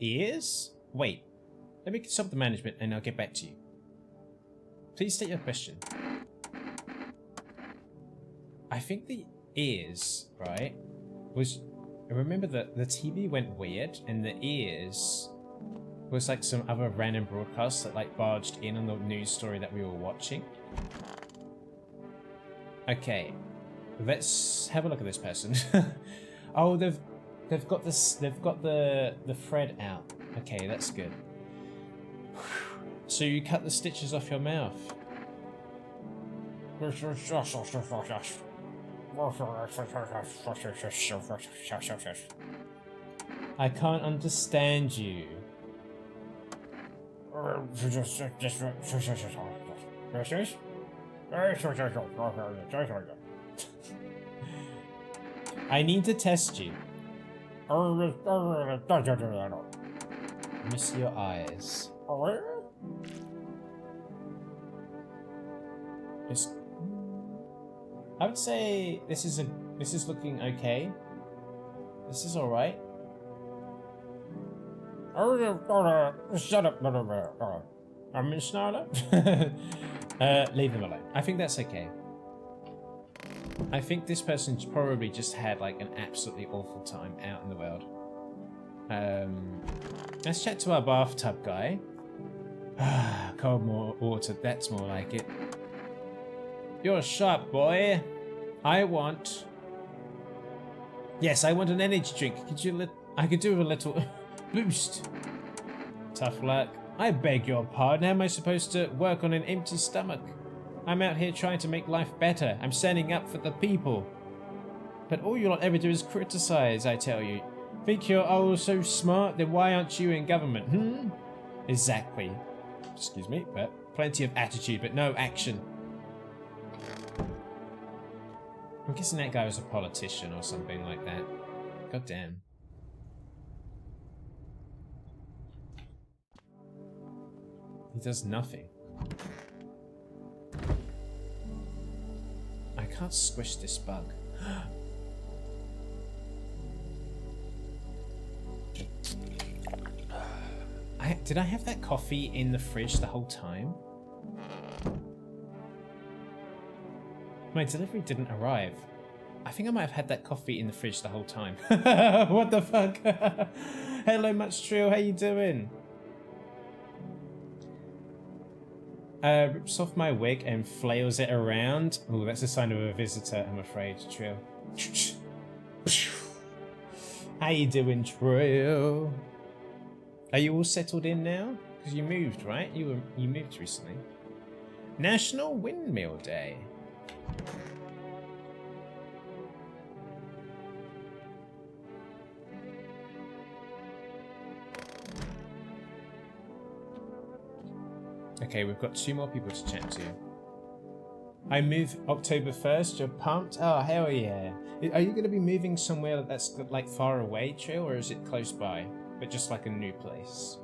Ears? Wait. Let me consult the management and I'll get back to you. Please state your question. I think the ears, right, was... I remember that the TV went weird and the ears was like some other random broadcast that like barged in on the news story that we were watching. Okay, let's have a look at this person. Oh, they've got this. They've got the thread out. Okay, that's good. So you cut the stitches off your mouth. I can't understand you. I need to test you. Miss your eyes. Just, I would say this is looking okay. This is all right. Shut up, I'm Schneider. Leave them alone. I think that's okay. I think this person's probably just had like an absolutely awful time out in the world. Let's chat to our bathtub guy. Cold water, that's more like it. You're a sharp boy. I want an energy drink. I could do a little boost. Tough luck. I beg your pardon. How am I supposed to work on an empty stomach? I'm out here trying to make life better. I'm standing up for the people. But all you'll ever do is criticize, I tell you. Think you're all so smart? Then why aren't you in government? Exactly. Excuse me, but plenty of attitude, but no action. I'm guessing that guy was a politician or something like that. God damn. He does nothing. I can't squish this bug. Did I have that coffee in the fridge the whole time? My delivery didn't arrive. I think I might have had that coffee in the fridge the whole time. What the fuck? Hello, Much Trill, how you doing? Rips off my wig and flails it around. Oh, that's a sign of a visitor, I'm afraid, Trill. How you doing, Trill? Are you all settled in now? Because you moved, right? You moved recently. National Windmill Day. Okay, we've got 2 more people to chat to. I move October 1st, you're pumped? Oh, hell yeah. Are you going to be moving somewhere that's like far away, Trill, or is it close by? But just like a new place?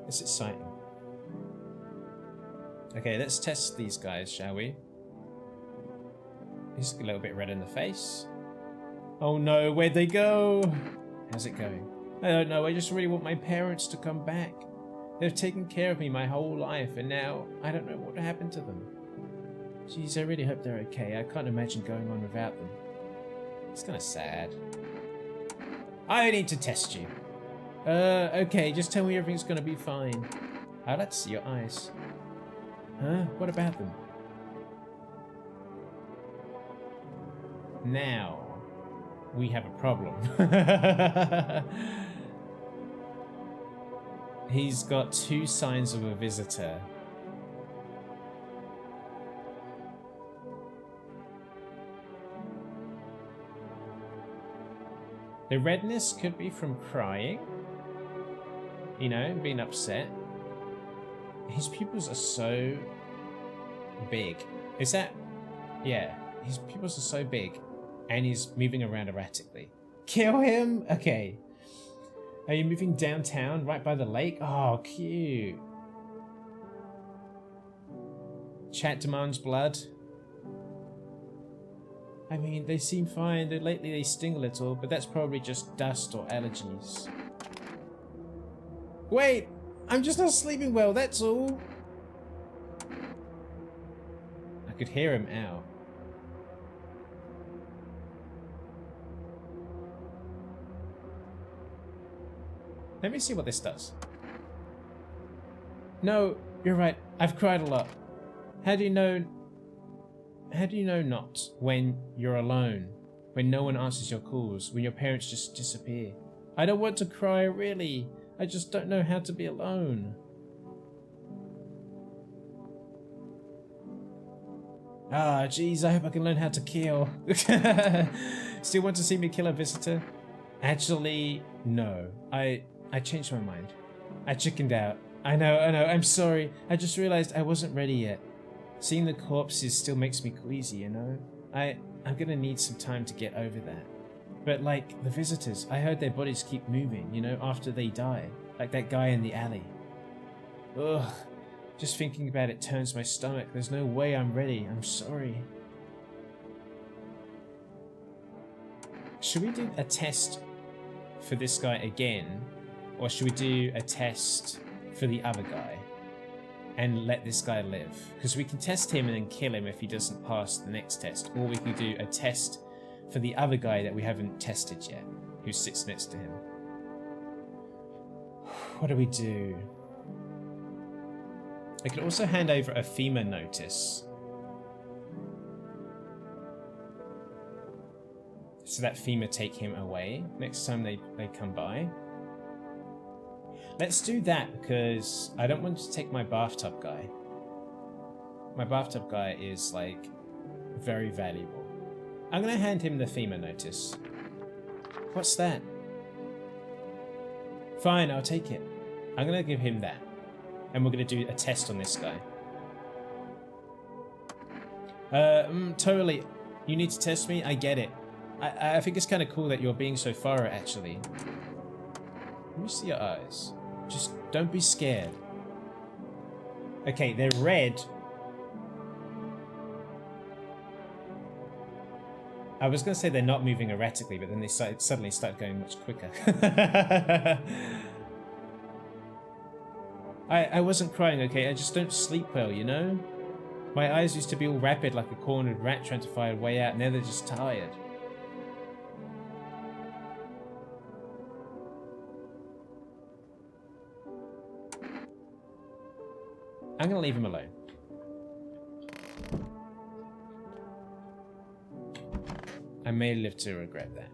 It's exciting. Okay, let's test these guys, shall we? He's a little bit red in the face. Oh no, where'd they go? How's it going? I don't know, I just really want my parents to come back. They've taken care of me my whole life, and now I don't know what happened to them. Jeez, I really hope they're okay. I can't imagine going on without them. It's kind of sad. I need to test you. Okay, just tell me everything's gonna be fine. I'd like to see your eyes. Huh? What about them? Now, we have a problem. He's got 2 signs of a visitor. The redness could be from crying. You know, being upset. His pupils are so big. Is that... Yeah, his pupils are so big. And he's moving around erratically. Kill him? Okay. Are you moving downtown, right by the lake? Oh, cute. Chat demands blood. I mean, they seem fine. Lately they sting a little, but that's probably just dust or allergies. Wait! I'm just not sleeping well, that's all. I could hear him out. Let me see what this does. No, you're right. I've cried a lot. How do you know not when you're alone? When no one answers your calls? When your parents just disappear? I don't want to cry, really. I just don't know how to be alone. Ah, jeez, I hope I can learn how to kill. Still want to see me kill a visitor? Actually, no. I changed my mind. I chickened out. I know, I'm sorry. I just realized I wasn't ready yet. Seeing the corpses still makes me queasy, you know? I'm gonna need some time to get over that. But like, the visitors, I heard their bodies keep moving, you know, after they die. Like that guy in the alley. Ugh. Just thinking about it turns my stomach. There's no way I'm ready. I'm sorry. Should we do a test for this guy again? Or should we do a test for the other guy? And let this guy live? Because we can test him and then kill him if he doesn't pass the next test. Or we can do a test for the other guy that we haven't tested yet, who sits next to him. What do we do? I could also hand over a FEMA notice. So that FEMA take him away next time they come by. Let's do that because I don't want to take my bathtub guy. My bathtub guy is like very valuable. I'm going to hand him the FEMA notice. What's that? Fine, I'll take it. I'm going to give him that. And we're going to do a test on this guy. Totally. You need to test me? I get it. I think it's kind of cool that you're being so thorough, actually. Let me see your eyes. Just don't be scared. Okay, they're red. I was going to say they're not moving erratically, but then they suddenly start going much quicker. I wasn't crying, okay? I just don't sleep well, you know? My eyes used to be all rapid like a cornered rat trying to find a way out, and now they're just tired. I'm gonna leave him alone. I may live to regret that.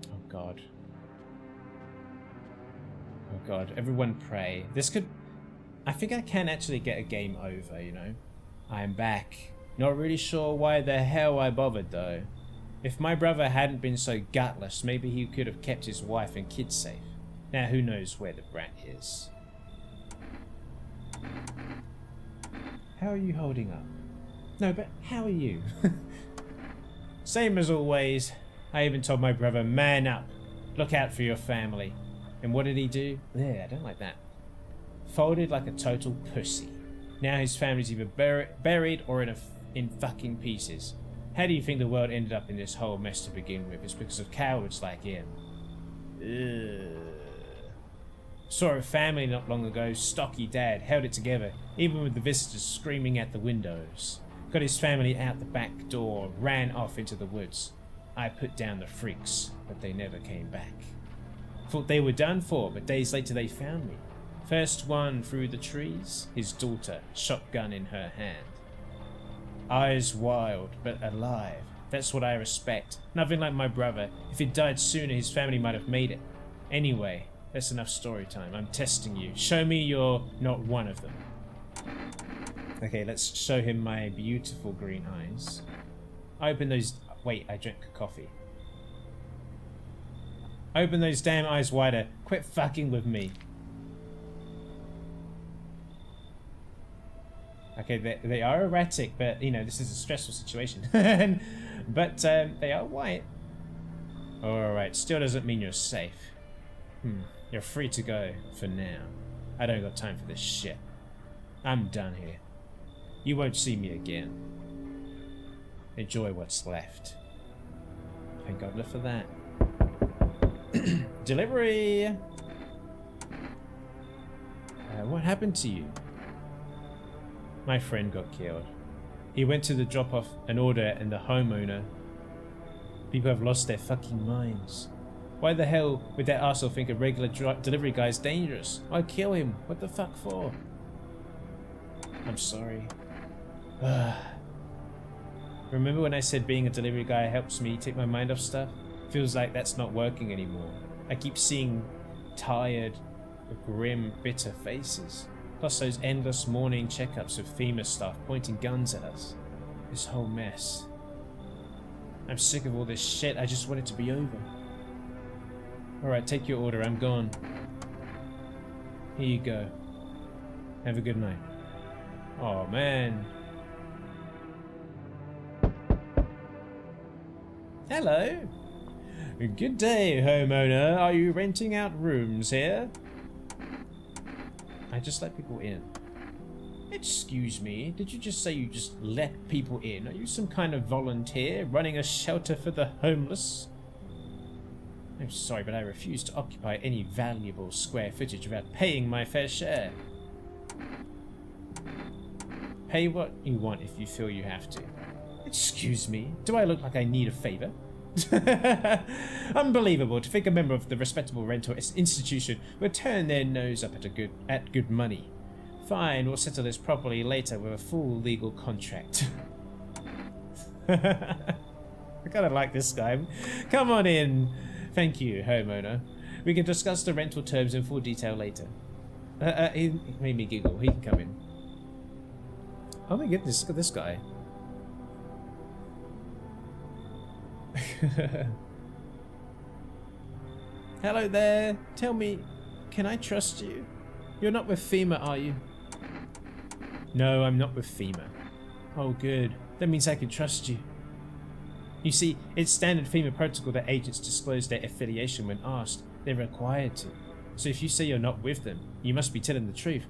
Oh God. Oh God, everyone pray. This could... I think I can actually get a game over, you know? I'm back. Not really sure why the hell I bothered though. If my brother hadn't been so gutless, maybe he could have kept his wife and kids safe. Now who knows where the brat is. How are you holding up? No, but how are you? Same as always. I even told my brother, man up. Look out for your family. And what did he do? Yeah, I don't like that. Folded like a total pussy. Now his family's either buried or in fucking pieces. How do you think the world ended up in this whole mess to begin with? It's because of cowards like him. Ugh. Saw a family not long ago, stocky dad, held it together, even with the visitors screaming at the windows. Got his family out the back door, ran off into the woods. I put down the freaks, but they never came back. Thought they were done for, but days later they found me. First one through the trees, his daughter, shotgun in her hand. Eyes wild, but alive. That's what I respect. Nothing like my brother. If he'd died sooner, his family might have made it. Anyway, that's enough story time. I'm testing you. Show me you're not one of them. Okay, let's show him my beautiful green eyes. Open those... Wait, I drank coffee. Open those damn eyes wider. Quit fucking with me. Okay, they are erratic, but, you know, this is a stressful situation. But they are white. Alright, still doesn't mean you're safe. You're free to go, for now. I don't got time for this shit. I'm done here. You won't see me again. Enjoy what's left. Thank God for that. Delivery! What happened to you? My friend got killed. He went to the drop off an order and the homeowner. People have lost their fucking minds. Why the hell would that arsehole think a regular delivery guy is dangerous? I'd kill him. What the fuck for? I'm sorry. Remember when I said being a delivery guy helps me take my mind off stuff? Feels like that's not working anymore. I keep seeing tired, grim, bitter faces. Plus those endless morning checkups of FEMA staff pointing guns at us. This whole mess. I'm sick of all this shit. I just want it to be over. Alright, take your order. I'm gone. Here you go. Have a good night. Oh, man. Hello. Good day, homeowner. Are you renting out rooms here? I just let people in. Excuse me, did you just say you just let people in? Are you some kind of volunteer running a shelter for the homeless? I'm sorry, but I refuse to occupy any valuable square footage without paying my fair share. Pay what you want if you feel you have to. Excuse me, do I look like I need a favor? Unbelievable to think a member of the respectable rental institution would turn their nose up at good money. Fine, we'll settle this properly later with a full legal contract. I kind of like this guy. Come on in. Thank you, homeowner. We can discuss the rental terms in full detail later. He made me giggle. He can come in. Oh my goodness, look at this guy. Hello there. Tell me, can I trust you? You're not with FEMA, are you? No, I'm not with FEMA. Oh, good. That means I can trust you. You see, it's standard FEMA protocol that agents disclose their affiliation when asked. They're required to. So if you say you're not with them, you must be telling the truth,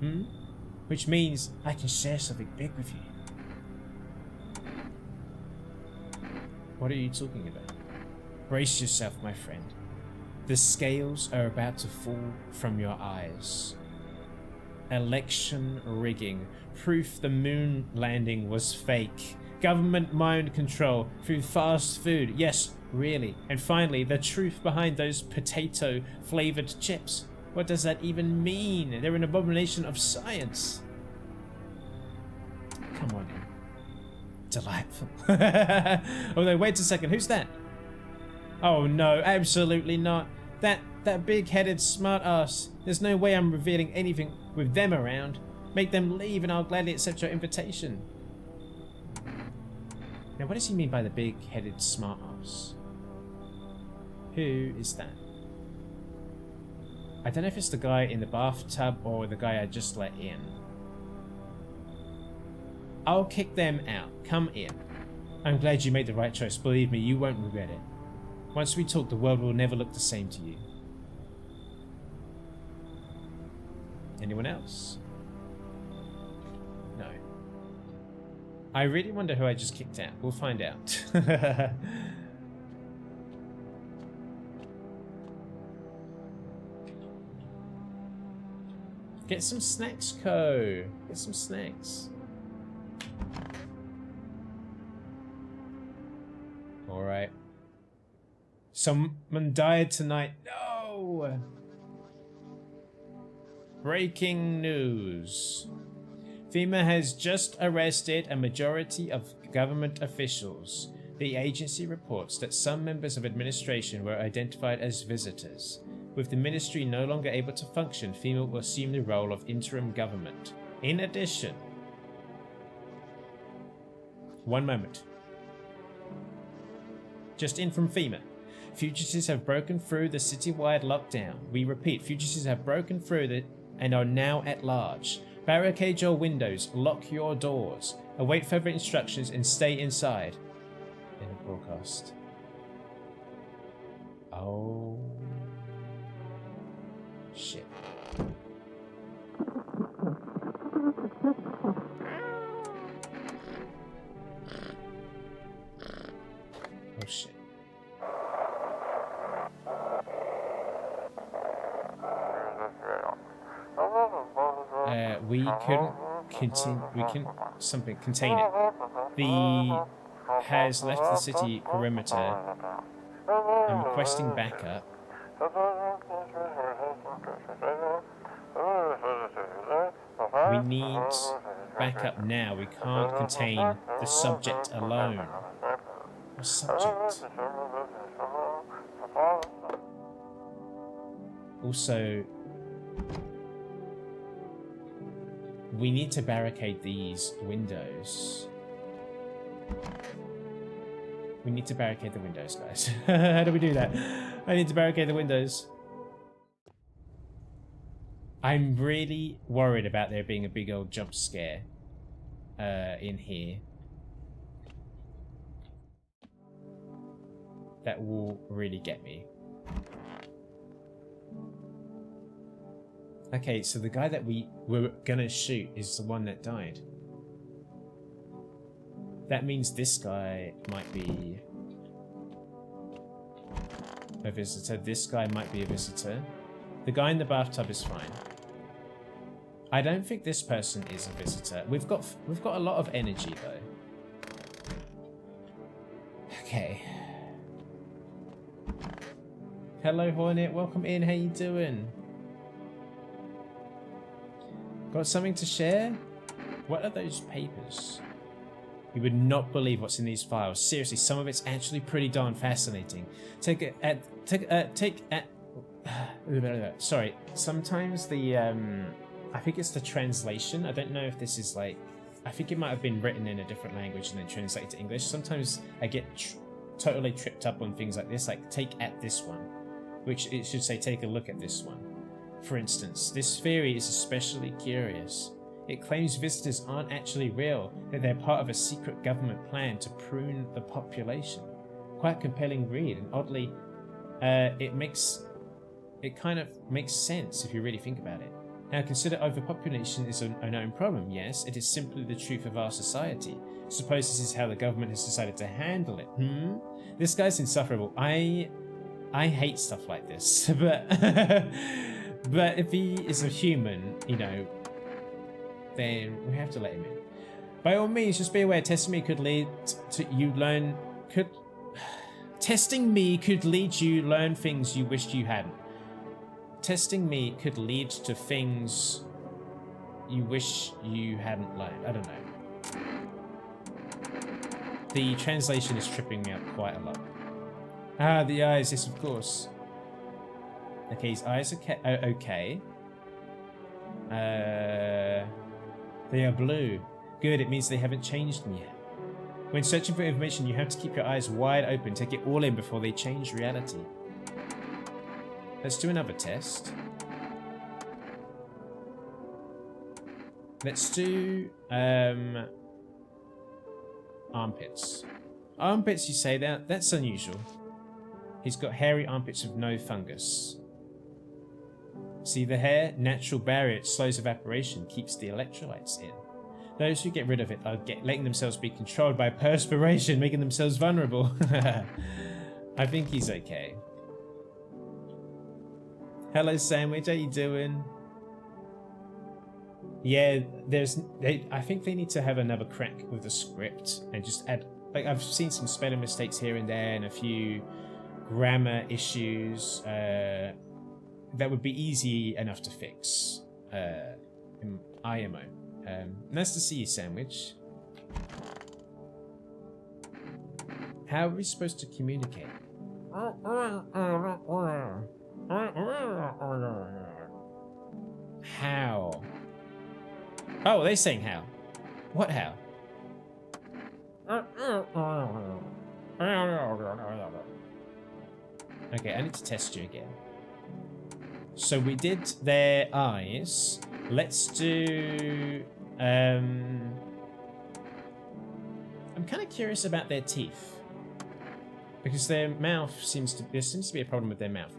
Which means I can share something big with you. What are you talking about? Brace yourself, my friend. The scales are about to fall from your eyes. Election rigging. Proof the moon landing was fake. Government mind control through fast food. Yes, really. And finally, the truth behind those potato-flavored chips. What does that even mean? They're an abomination of science. Come on in. Delightful. Although, wait a second. Who's that? Oh, no. Absolutely not. That big-headed smart-ass. There's no way I'm revealing anything with them around. Make them leave and I'll gladly accept your invitation. Now, what does he mean by the big-headed smart-ass? Who is that? I don't know if it's the guy in the bathtub or the guy I just let in. I'll kick them out. Come in. I'm glad you made the right choice. Believe me, you won't regret it. Once we talk, the world will never look the same to you. Anyone else? No. I really wonder who I just kicked out. We'll find out. Get some snacks, Co. Get some snacks. Alright. Someone died tonight. No! Breaking news. FEMA has just arrested a majority of government officials. The agency reports that some members of administration were identified as visitors. With the ministry no longer able to function, FEMA will assume the role of interim government. In addition... One moment. Just in from FEMA. Fugitives have broken through the citywide lockdown. We repeat, fugitives have broken through and are now at large. Barricade your windows, lock your doors, await further instructions and stay inside. In a broadcast. Oh... shit. Oh shit. We couldn't continue. We can something contain it. The has left the city perimeter. I'm requesting backup. We need backup now. We can't contain the subject alone. Or subject. Also, we need to barricade these windows. We need to barricade the windows, guys. How do we do that? I need to barricade the windows. I'm really worried about there being a big old jump scare in here. That will really get me. Okay, so the guy that we were gonna shoot is the one that died. That means this guy might be a visitor. This guy might be a visitor. The guy in the bathtub is fine. I don't think this person is a visitor. We've got a lot of energy though. Okay. Hello Hornet, welcome in. How you doing? Got something to share? What are those papers? You would not believe what's in these files. Seriously, some of it's actually pretty darn fascinating. Sorry, sometimes the I think it's the translation. I don't know if this is like, I think it might have been written in a different language and then translated to English. Sometimes I get totally tripped up on things like this, like take at this one, which it should say take a look at this one. For instance, this theory is especially curious. It claims visitors aren't actually real, that they're part of a secret government plan to prune the population. Quite compelling read, and oddly, it kind of makes sense if you really think about it. Now consider overpopulation is a known problem, yes, it is simply the truth of our society. Suppose this is how the government has decided to handle it, This guy's insufferable. I hate stuff like this, but but if he is a human, you know, then we have to let him in. By all means, just be aware, testing me could lead to you learn testing me could lead you learn things you wished you hadn't. Testing me could lead to things you wish you hadn't learned. I don't know. The translation is tripping me up quite a lot. Ah, the eyes, yes, of course. Okay, his eyes are okay. They are blue. Good, it means they haven't changed me yet. When searching for information, you have to keep your eyes wide open, take it all in before they change reality. Let's do another test. Let's do armpits. Armpits, you say that? That's unusual. He's got hairy armpits with no fungus. See the hair? Natural barrier, it slows evaporation, keeps the electrolytes in. Those who get rid of it are letting themselves be controlled by perspiration, making themselves vulnerable. I think he's okay. Hello Sandwich, how you doing? Yeah, I think they need to have another crack with the script and just add, like I've seen some spelling mistakes here and there and a few grammar issues. That would be easy enough to fix in IMO. Nice to see you, Sandwich. How are we supposed to communicate? How? Oh, they're saying how. What how? Okay, I need to test you again. So we did their eyes. Let's do... I'm kind of curious about their teeth. Because their mouth seems to... There seems to be a problem with their mouth.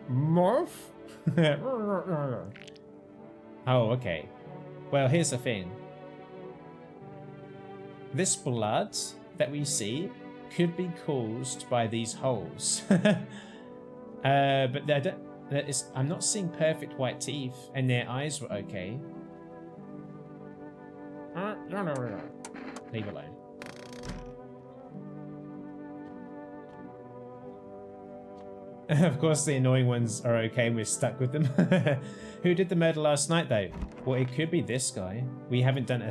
Mouth? Oh, okay. Well, here's the thing. This blood that we see could be caused by these holes. But I'm not seeing perfect white teeth, and their eyes were okay. Leave alone. Of course, the annoying ones are okay, and we're stuck with them. Who did the murder last night, though? Well, it could be this guy. We haven't done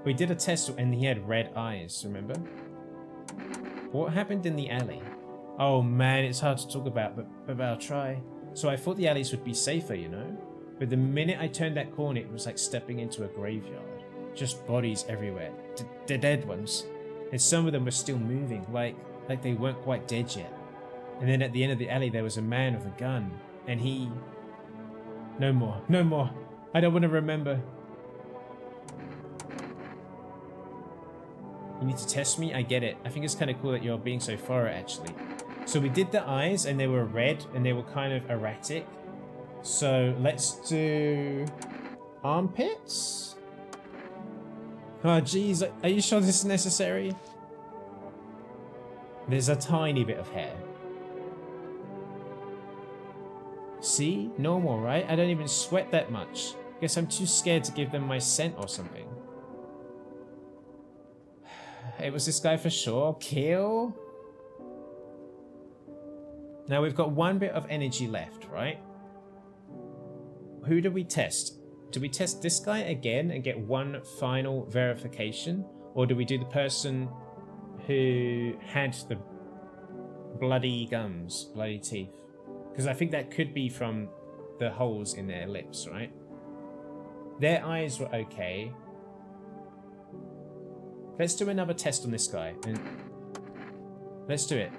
we did a test, and he had red eyes, remember? What happened in the alley? Oh man, it's hard to talk about, but I'll try. So I thought the alleys would be safer, you know? But the minute I turned that corner, it was like stepping into a graveyard. Just bodies everywhere. The dead ones. And some of them were still moving, like they weren't quite dead yet. And then at the end of the alley, there was a man with a gun. And he... No more. No more. I don't want to remember. You need to test me? I get it. I think it's kind of cool that you're being so thorough, actually. So we did the eyes, and they were red, and they were kind of erratic. So let's do... armpits? Oh, jeez. Are you sure this is necessary? There's a tiny bit of hair. See? Normal, right? I don't even sweat that much. Guess I'm too scared to give them my scent or something. It was this guy for sure. Kill? Now we've got one bit of energy left, right? Who do we test? Do we test this guy again and get one final verification? Or do we do the person who had the bloody gums, bloody teeth? Because I think that could be from the holes in their lips, right? Their eyes were okay. Let's do another test on this guy. And let's do it.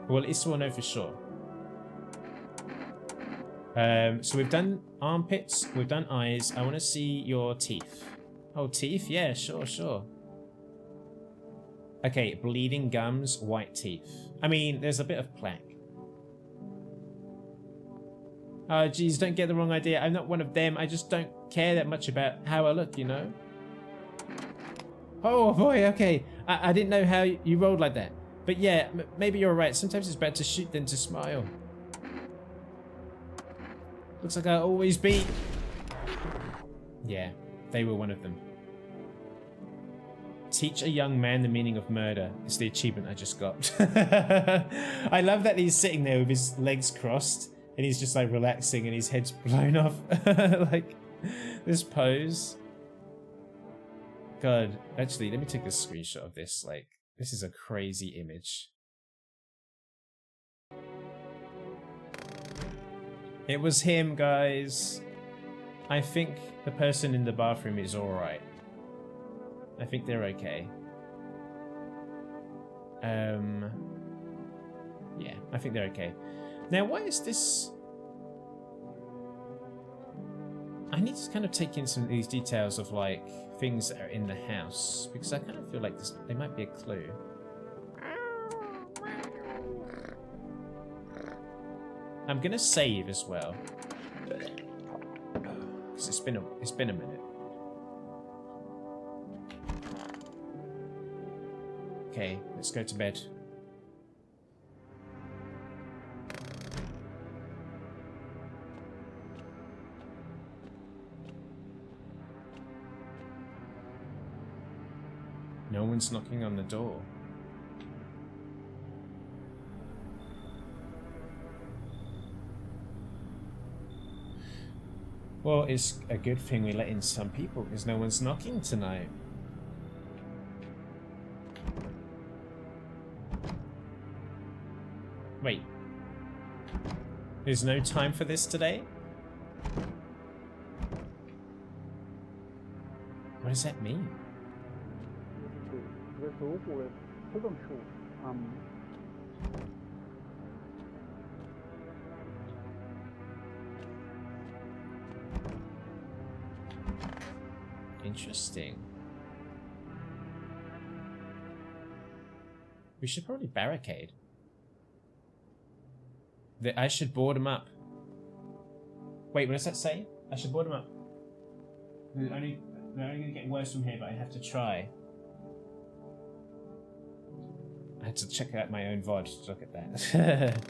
Well, at least we'll know for sure. So we've done armpits, we've done eyes. I want to see your teeth. Oh, teeth? Yeah, sure, sure. Okay, bleeding gums, white teeth. I mean, there's a bit of plaque. Oh, geez, don't get the wrong idea. I'm not one of them. I just don't care that much about how I look, you know? Oh, boy, okay. I didn't know how you rolled like that. But yeah, maybe you're right. Sometimes it's better to shoot than to smile. Looks like I'll always be... Yeah, they were one of them. Teach a young man the meaning of murder. It's the achievement I just got. I love that he's sitting there with his legs crossed and he's just like relaxing and his head's blown off. Like this pose. God, actually, let me take a screenshot of this. Like, this is a crazy image. It was him, guys. I think the person in the bathroom is alright. I think they're okay. Yeah, I think they're okay. Now, why is this... I need to kind of take in some of these details of, like, things that are in the house. Because I kind of feel like there might be a clue. I'm gonna save as well. Because it's been a minute. Okay, let's go to bed. No one's knocking on the door. Well, it's a good thing we let in some people because no one's knocking tonight. Wait. There's no time for this today? What does that mean? Interesting. We should probably barricade. I should board them up. Wait, what does that say? I should board them up. They're only going to get worse from here, but I have to try. I had to check out my own VOD to look at that.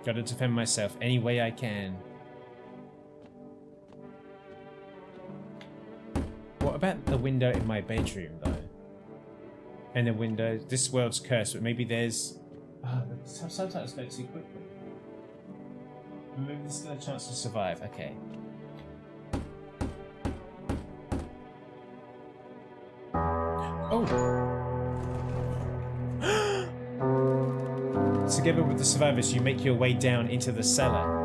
Gotta defend myself any way I can. What about the window in my bedroom, though? And the window... This world's cursed, but maybe there's... Oh, the subtitles go too quickly. Maybe there's still a chance to survive. Okay. Oh. Together with the survivors, you make your way down into the cellar.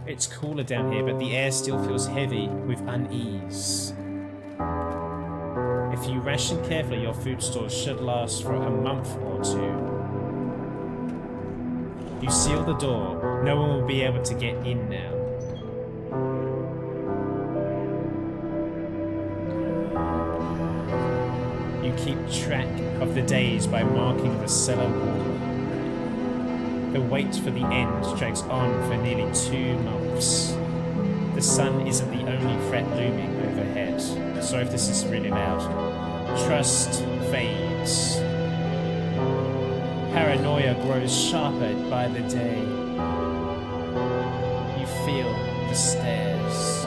It's cooler down here, but the air still feels heavy with unease. If you ration carefully, your food stores should last for a month or two. You seal the door. No one will be able to get in now. You keep track of the days by marking the cellar wall. The wait for the end drags on for nearly 2 months. The sun isn't the only threat looming overhead. Sorry if this is really loud. Trust fades. Paranoia grows sharper by the day. You feel the stares.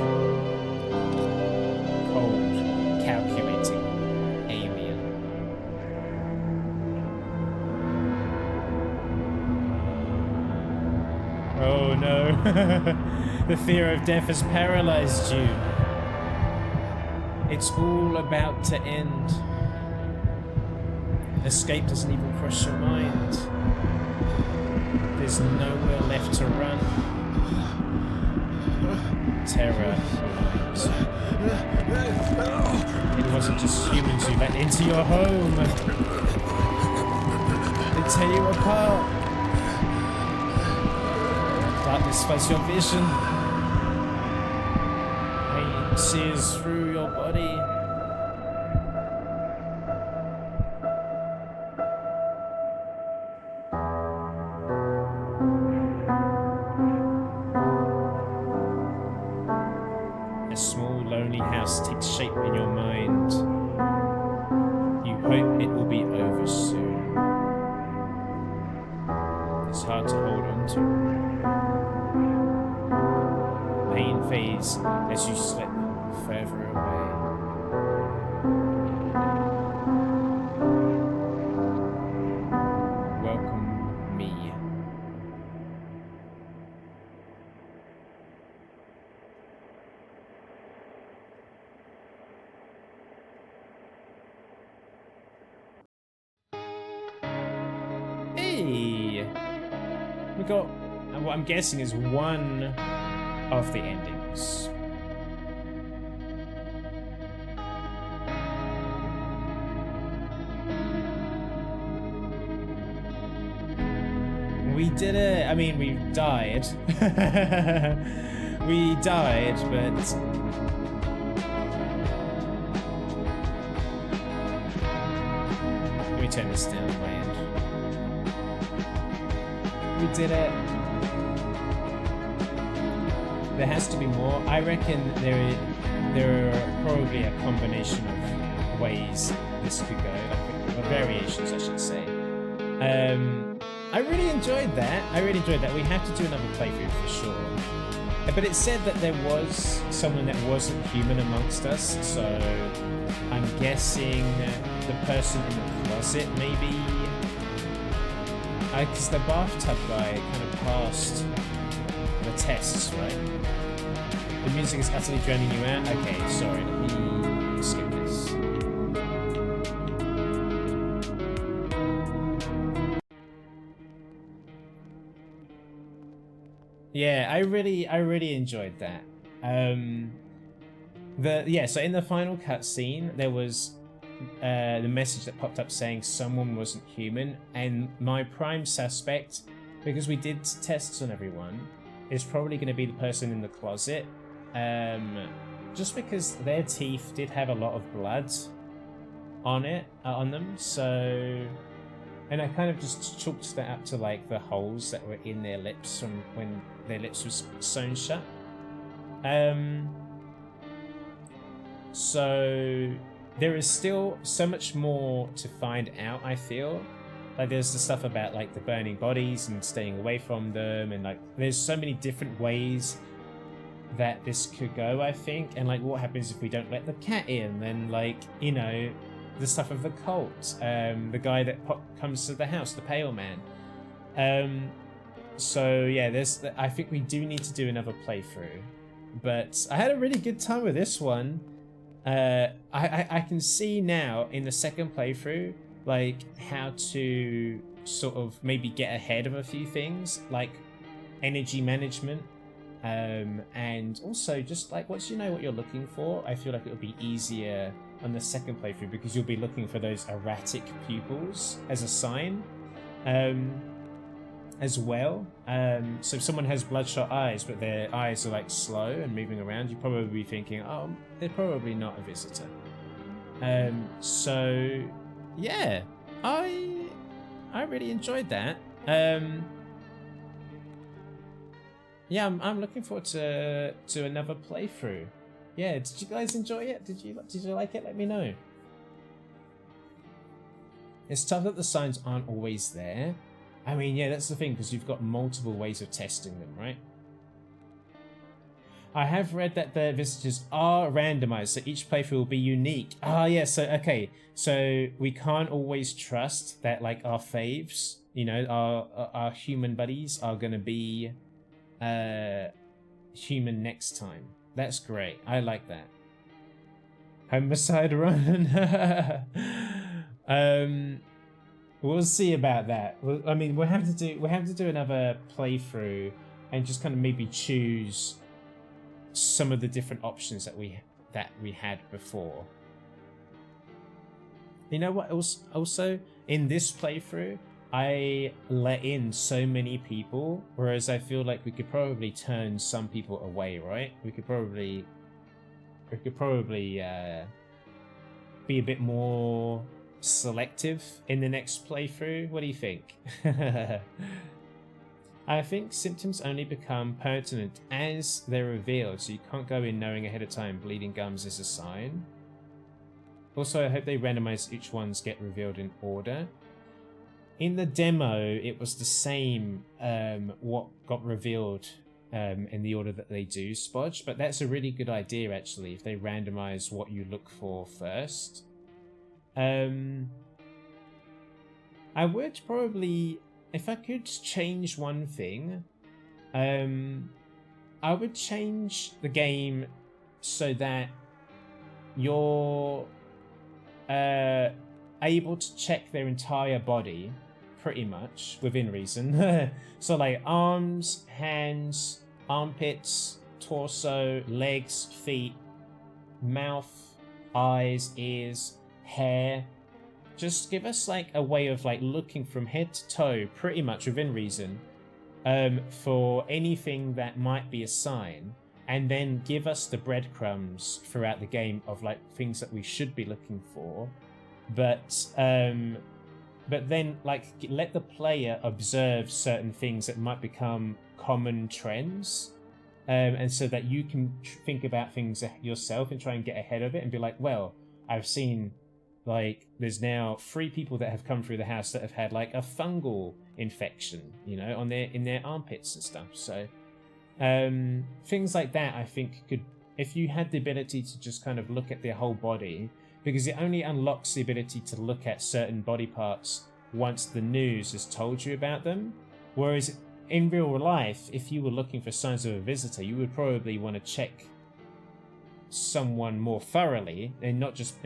Cold, calculating, alien. Oh no. The fear of death has paralyzed you. It's all about to end. Escape doesn't even cross your mind. There's nowhere left to run. Terror. It wasn't just humans you let into your home. They tear you apart. Darkness floods your vision. Pain sears through your body. A small, lonely house takes shape in your mind. You hope it will be over soon. It's hard to hold on to. Pain fades as you slip further away. Welcome me. Hey! We got what I'm guessing is one of the endings. We did it! I mean, we died. We died, but... Let me turn this down my end. We did it. There has to be more. I reckon there are probably a combination of ways this could go, or variations, I should say. I really enjoyed that. We have to do another playthrough for sure. But it said that there was someone that wasn't human amongst us, so I'm guessing the person in the closet, maybe. Because the bathtub guy kind of passed the tests, right? The music is utterly drowning you out. Okay, sorry, let me skip this. Yeah, I really enjoyed that. So in the final cutscene, there was the message that popped up saying someone wasn't human, and my prime suspect, because we did tests on everyone, is probably going to be the person in the closet. Just because their teeth did have a lot of blood on them, so, and I kind of just chalked that up to like the holes that were in their lips from when their lips was sewn shut. So there is still so much more to find out, I feel. Like there's the stuff about like the burning bodies and staying away from them, and like there's so many different ways that this could go, I think. And like what happens if we don't let the cat in, then like, you know, the stuff of the cult, the guy that comes to the house, the pale man. So yeah, I think we do need to do another playthrough, but I had a really good time with this one. I can see now in the second playthrough, like, how to sort of maybe get ahead of a few things, like energy management, and also just like once you know what you're looking for, I feel like it'll be easier on the second playthrough because you'll be looking for those erratic pupils as a sign, as well. So if someone has bloodshot eyes, but their eyes are like slow and moving around, you'd probably be thinking, oh, they're probably not a visitor. So yeah, I really enjoyed that. Yeah, I'm looking forward to another playthrough. Yeah, did you guys enjoy it? Did you like it? Let me know. It's tough that the signs aren't always there. I mean, yeah, that's the thing, because you've got multiple ways of testing them, right? I have read that the visitors are randomized, so each playthrough will be unique. Ah, yeah, so, okay. So we can't always trust that, like, our faves, you know, our human buddies are going to be human next time. That's great. I like that. Homicide run. We'll see about that. I mean, we'll have to do another playthrough and just kind of maybe choose some of the different options that we had before. You know what? Also in this playthrough, I let in so many people, whereas I feel like we could probably turn some people away, right? We could probably be a bit more selective in the next playthrough. What do you think? I think symptoms only become pertinent as they're revealed, so you can't go in knowing ahead of time bleeding gums is a sign. Also, I hope they randomize each ones get revealed in order. In the demo, it was the same what got revealed in the order that they do, Spodge, but that's a really good idea actually, if they randomize what you look for first. I would probably, if I could change one thing, I would change the game so that you're able to check their entire body pretty much within reason. So like arms, hands, armpits, torso, legs, feet, mouth, eyes, ears, hair. Just give us like a way of like looking from head to toe pretty much within reason for anything that might be a sign, and then give us the breadcrumbs throughout the game of like things that we should be looking for, but then like let the player observe certain things that might become common trends, and so that you can think about things yourself and try and get ahead of it and be like, well, I've seen like there's now 3 people that have come through the house that have had like a fungal infection, you know, in their armpits and stuff. So things like that, I think, could, if you had the ability to just kind of look at their whole body, because it only unlocks the ability to look at certain body parts once the news has told you about them. Whereas in real life, if you were looking for signs of a visitor, you would probably want to check someone more thoroughly and not just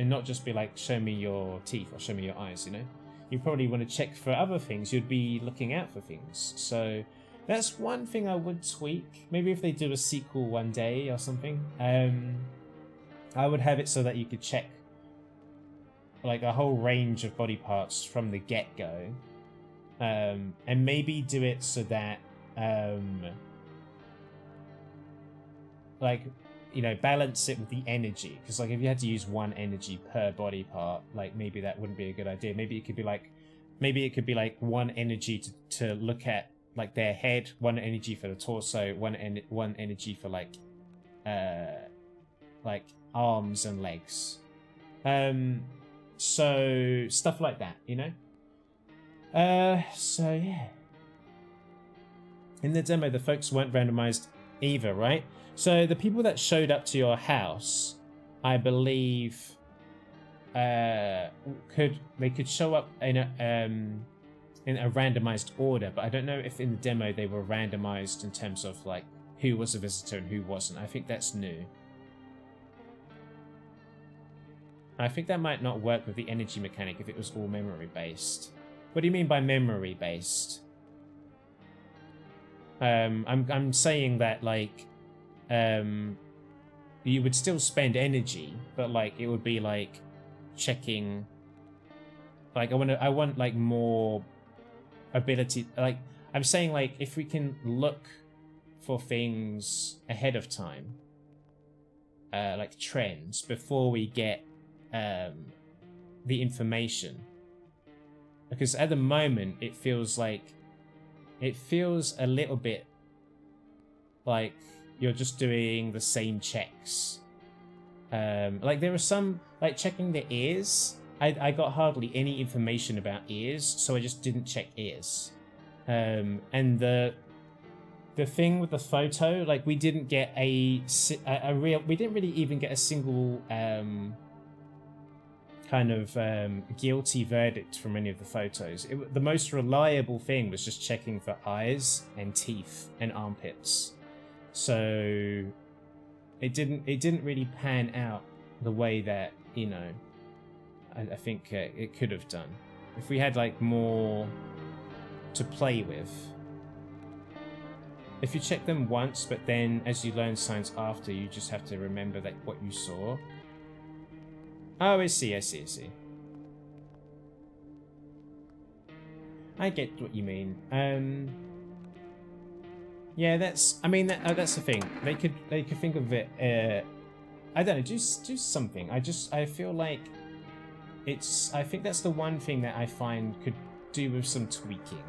be like, show me your teeth or show me your eyes, you know. You probably want to check for other things. You'd be looking out for things. So that's one thing I would tweak. Maybe if they do a sequel one day or something, I would have it so that you could check like a whole range of body parts from the get-go, and maybe do it so that like, you know, balance it with the energy, because like if you had to use one energy per body part, like maybe that wouldn't be a good idea. Maybe it could be like one energy to look at like their head, one energy for the torso, one energy for like arms and legs, so stuff like that, you know. So yeah, in the demo the folks weren't randomized either, right? So the people that showed up to your house, I believe, could show up in a randomized order, but I don't know if in the demo they were randomized in terms of like who was a visitor and who wasn't. I think that's new. I think that might not work with the energy mechanic if it was all memory based. What do you mean by memory based? I'm saying that like you would still spend energy, but like it would be like checking. Like I want like more ability. Like I'm saying, like if we can look for things ahead of time, like trends before we get the information, because at the moment it feels a little bit like you're just doing the same checks. Like there are some, like checking the ears. I got hardly any information about ears, so I just didn't check ears. And the thing with the photo, like we didn't get we didn't really even get a single kind of guilty verdict from any of the photos. The most reliable thing was just checking for eyes and teeth and armpits. So it didn't really pan out the way that, you know, I think it could have done if we had like more to play with. If you check them once, but then as you learn signs after, you just have to remember that what you saw. Oh, I see. I get what you mean. Yeah, that's the thing. They could think of it. I don't know. Do something. I feel like I think that's the one thing that I find could do with some tweaking.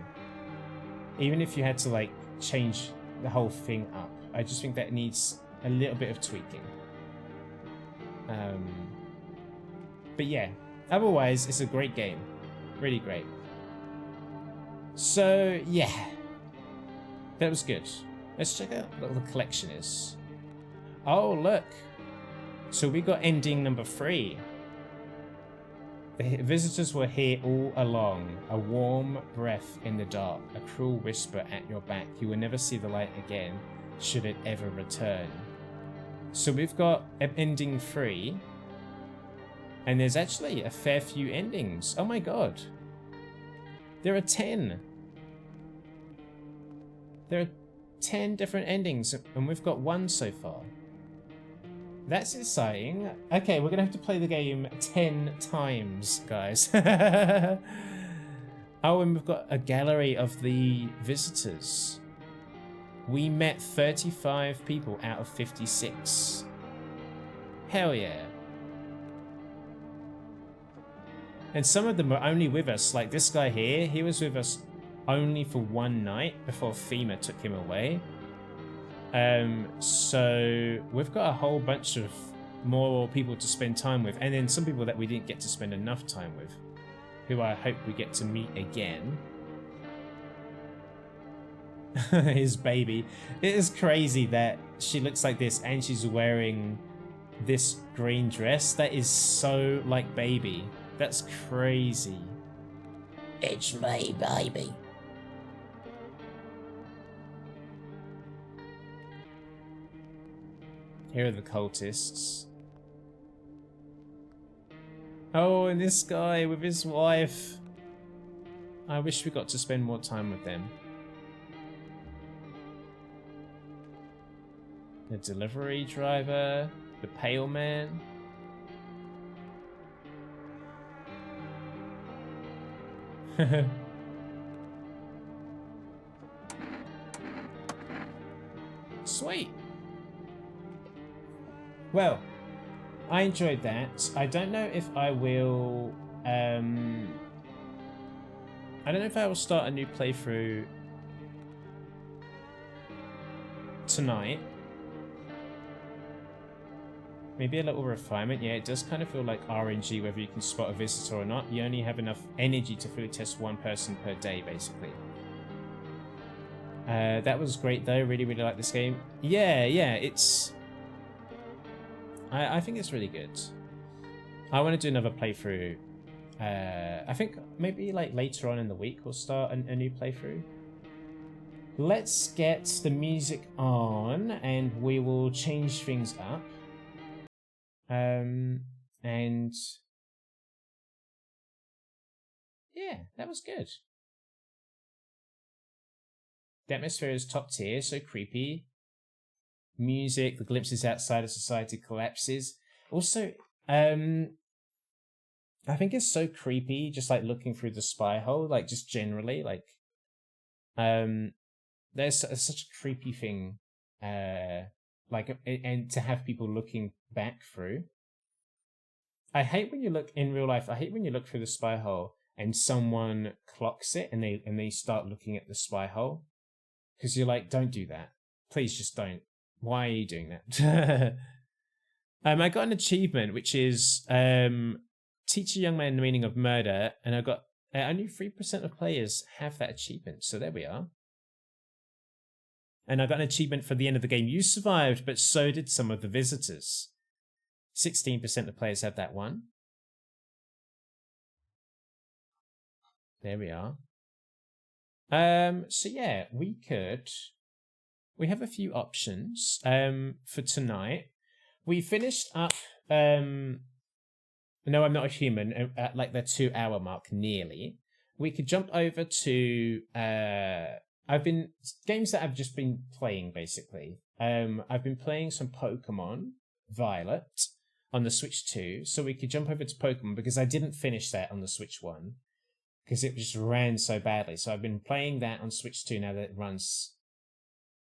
Even if you had to like change the whole thing up, I just think that needs a little bit of tweaking. But yeah, otherwise it's a great game, really great. So yeah, that was good. Let's check out what the collection is. Oh look, so we got ending number 3. The visitors were here all along, a warm breath in the dark, a cruel whisper at your back. You will never see the light again, should it ever return. So we've got ending 3, and there's actually a fair few endings. Oh my god. There are 10. There are 10 different endings, and we've got 1 so far. That's exciting. Okay, we're gonna have to play the game 10 times, guys. Oh, and we've got a gallery of the visitors. We met 35 people out of 56. Hell yeah. And some of them are only with us, like this guy here, he was with us only for 1 night before FEMA took him away. So we've got a whole bunch of more people to spend time with, and then some people that we didn't get to spend enough time with, who I hope we get to meet again. His baby. It is crazy that she looks like this and she's wearing this green dress. That is so like baby. That's crazy. It's me, baby. Here are the cultists. Oh, and this guy with his wife. I wish we got to spend more time with them. The delivery driver, the pale man. Sweet. Well, I enjoyed that. I don't know if I will I don't know if I will start a new playthrough tonight. Maybe a little refinement. Yeah, it does kind of feel like RNG, whether you can spot a visitor or not. You only have enough energy to fully test 1 person per day, basically. That was great, though. Really, really like this game. Yeah, it's... I think it's really good. I want to do another playthrough. I think maybe like later on in the week we'll start a new playthrough. Let's get the music on and we will change things up. And And yeah, that was good. The atmosphere is top tier, so creepy. Music, the glimpses outside of society collapses. Also, I think it's so creepy, just like looking through the spy hole, like just generally, like, there's such a creepy thing, like, and to have people looking back through. I hate when you look in real life. I hate when you look through the spy hole and someone clocks it and they start looking at the spy hole, because you're like, don't do that. Please just don't. Why are you doing that? I got an achievement, which is teach a young man the meaning of murder, and I got only 3% of players have that achievement. So there we are. And I got an achievement for the end of the game. You survived, but so did some of the visitors. 16% of players have that one. There we are. So yeah, we have a few options for tonight. We finished up No, I'm Not a Human at like the 2-hour mark nearly. We could jump over to games that I've just been playing basically. I've been playing some Pokemon Violet on the Switch 2, so we could jump over to Pokemon because I didn't finish that on the Switch 1 because it just ran so badly. So I've been playing that on Switch 2 now that it runs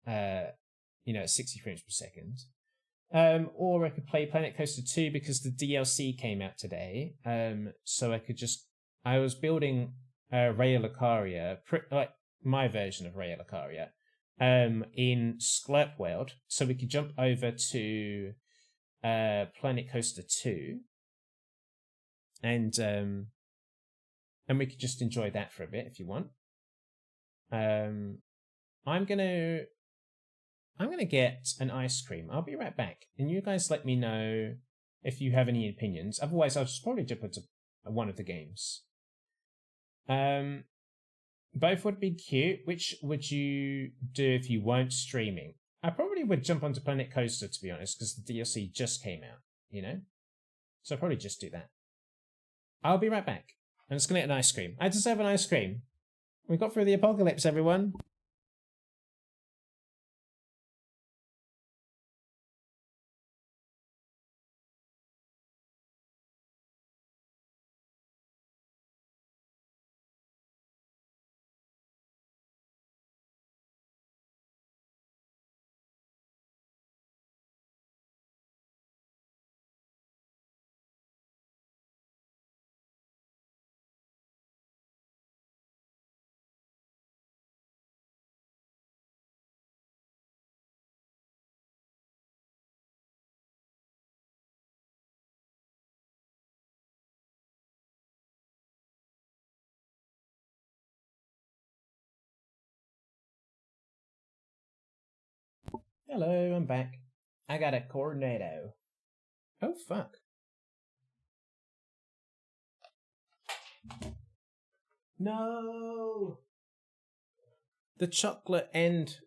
at 60 frames per second. Or I could play Planet Coaster 2 because the DLC came out today. So I was building Raya Lucaria, like my version of Raya Lucaria, in Sklurp World. So we could jump over to Planet Coaster 2, and we could just enjoy that for a bit if you want. I'm gonna get an ice cream. I'll be right back. And you guys let me know if you have any opinions. Otherwise, I'll just probably jump into one of the games. Both would be cute. Which would you do if you weren't streaming? I probably would jump onto Planet Coaster, to be honest, because the DLC just came out, So I'll probably just do that. I'll be right back. I'm just going to get an ice cream. I deserve an ice cream. We got through the apocalypse, everyone. Hello, I'm back. I got a Cornetto. Oh, fuck. No! The chocolate end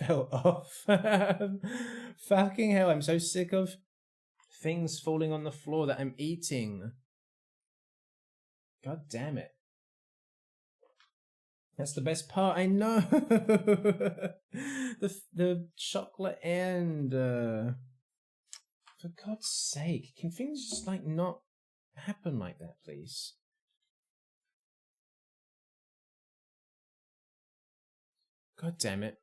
fell off. Fucking hell, I'm so sick of things falling on the floor that I'm eating. God damn it. That's the best part, I know. the chocolate end. For God's sake, can things just like not happen like that, please? God damn it.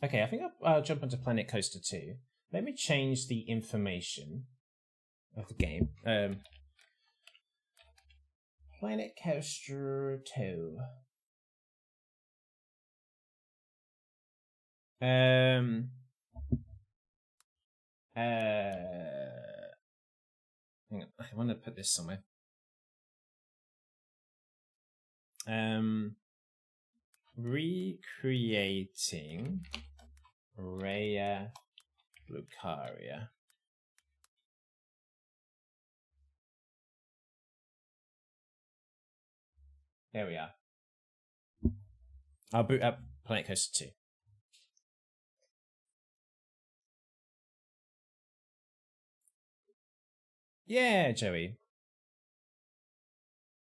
Okay, I think I'll jump onto Planet Coaster 2. Let me change the information of the game. Planet Coaster 2. Hang on, I want to put this somewhere. Recreating Raya Lucaria. There we are. I'll boot up Planet Coaster 2. Yeah, Joey.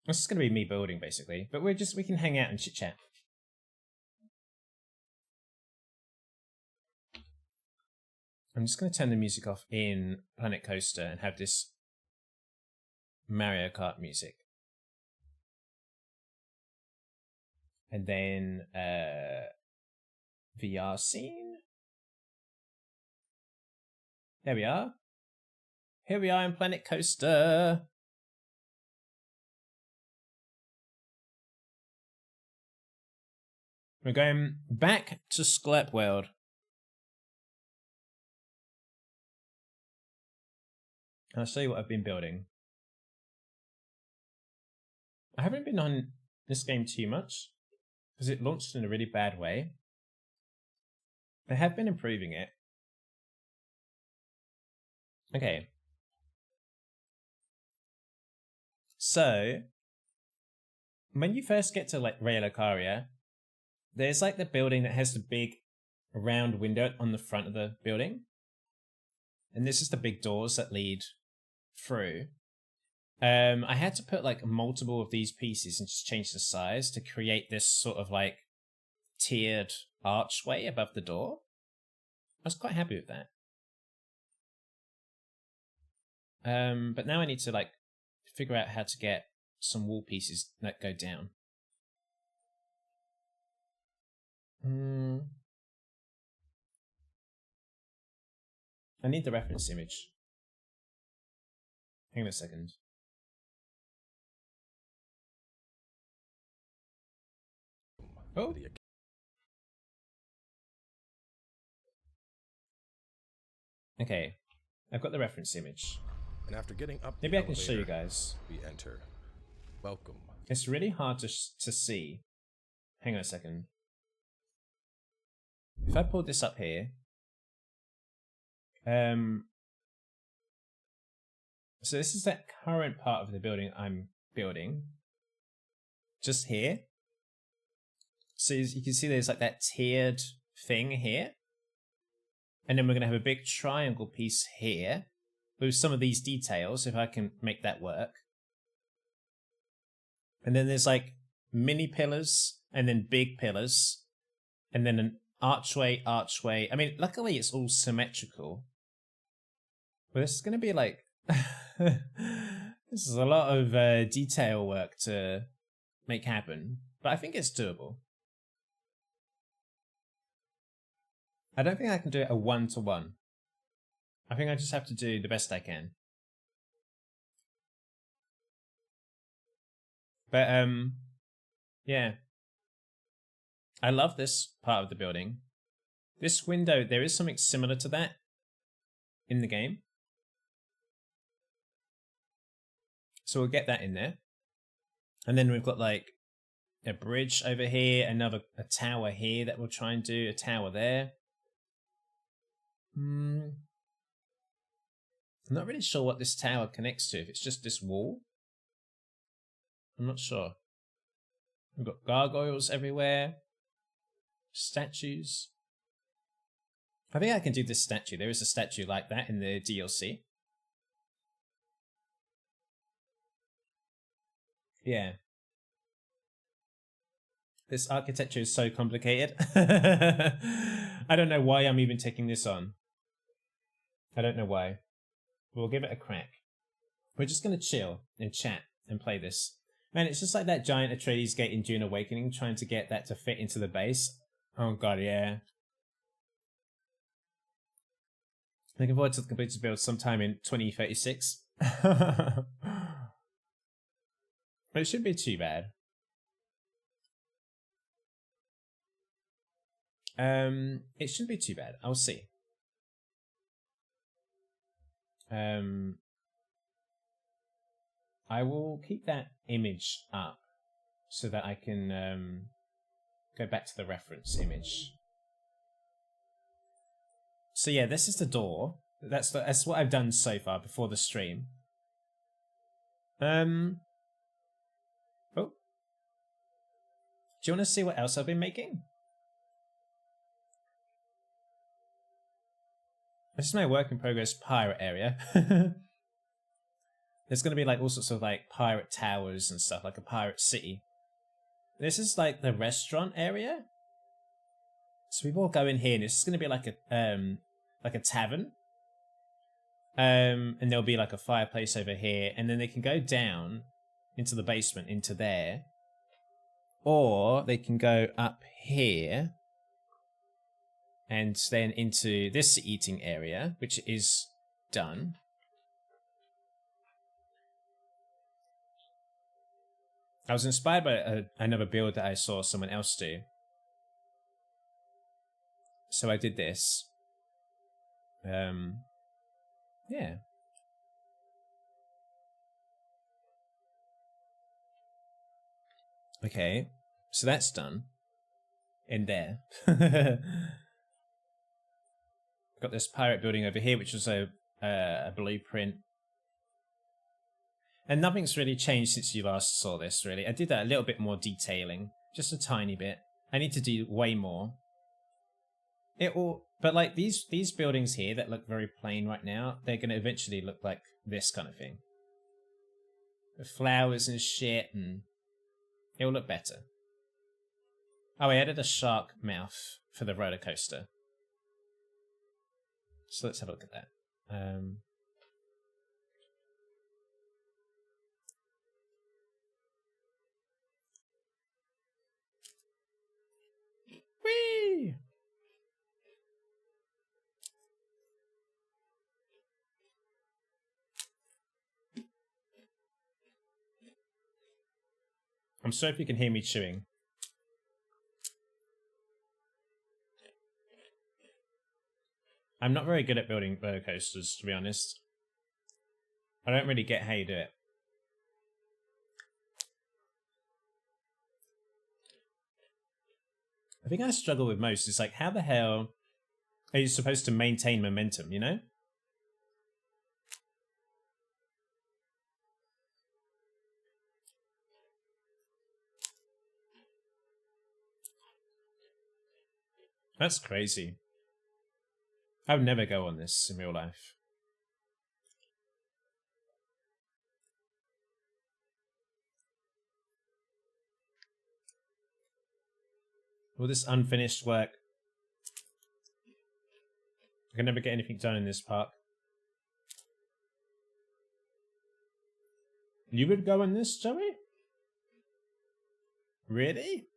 This is going to be me building, basically. But we can hang out and chit-chat. I'm just going to turn the music off in Planet Coaster and have this Mario Kart music. And then VR scene. There we are. Here we are in Planet Coaster. We're going back to Sklep World. I'll show you what I've been building. I haven't been on this game too much because it launched in a really bad way. They have been improving it. Okay. So, when you first get to like Raya Lucaria, there's like the building that has the big round window on the front of the building. And this is the big doors that lead through. I had to put like multiple of these pieces and just change the size to create this sort of like tiered archway above the door. I was quite happy with that. But now I need to like figure out how to get some wall pieces that go down. I need the reference image. Hang on a second. Oh. Okay, I've got the reference image. And after getting up, maybe I can show you guys. We enter. Welcome. It's really hard to see. Hang on a second. If I pull this up here, so this is that current part of the building I'm building. Just here. So you can see there's like that tiered thing here. And then we're going to have a big triangle piece here with some of these details, if I can make that work. And then there's like mini pillars and then big pillars and then an archway. I mean, luckily it's all symmetrical. But this is going to be like... this is a lot of detail work to make happen. But I think it's doable. I don't think I can do it a one-to-one. I think I just have to do the best I can. But, yeah. I love this part of the building. This window, there is something similar to that in the game. So we'll get that in there. And then we've got like a bridge over here, a tower here that we'll try and do, a tower there. I'm not really sure what this tower connects to, if it's just this wall. I'm not sure. We've got gargoyles everywhere. Statues. I think I can do this statue. There is a statue like that in the DLC. Yeah. This architecture is so complicated. I don't know why I'm even taking this on. I don't know why. We'll give it a crack. We're just going to chill and chat and play this. Man, it's just like that giant Atreides gate in Dune Awakening, trying to get that to fit into the base. Oh god, yeah. Looking forward to the completed build sometime in 2036. But it shouldn't be too bad. It shouldn't be too bad. I'll see. I will keep that image up so that I can go back to the reference image. So yeah, this is the door. That's what I've done so far before the stream. Oh. Do you want to see what else I've been making? This is my work in progress pirate area. There's going to be like all sorts of like pirate towers and stuff, like a pirate city. This is like the restaurant area. So people will go in here, and it's going to be like a tavern. And there'll be like a fireplace over here, and then they can go down into the basement, into there. Or they can go up here and then into this eating area, which is done. I was inspired by another build that I saw someone else do. So I did this. Yeah. Okay, so that's done. In there. Got this pirate building over here, which was a blueprint. And nothing's really changed since you last saw this, really. I did that a little bit more detailing. Just a tiny bit. I need to do way more. But like these buildings here that look very plain right now, they're going to eventually look like this kind of thing. With flowers and shit, and it'll look better. Oh, I added a shark mouth for the roller coaster. So let's have a look at that. Whee! I'm sorry if you can hear me chewing. I'm not very good at building roller coasters, to be honest. I don't really get how you do it. I think I struggle with most is like, how the hell are you supposed to maintain momentum, you know? That's crazy. I would never go on this in real life. All this unfinished work. I can never get anything done in this park. You would go on this, Joey? Really?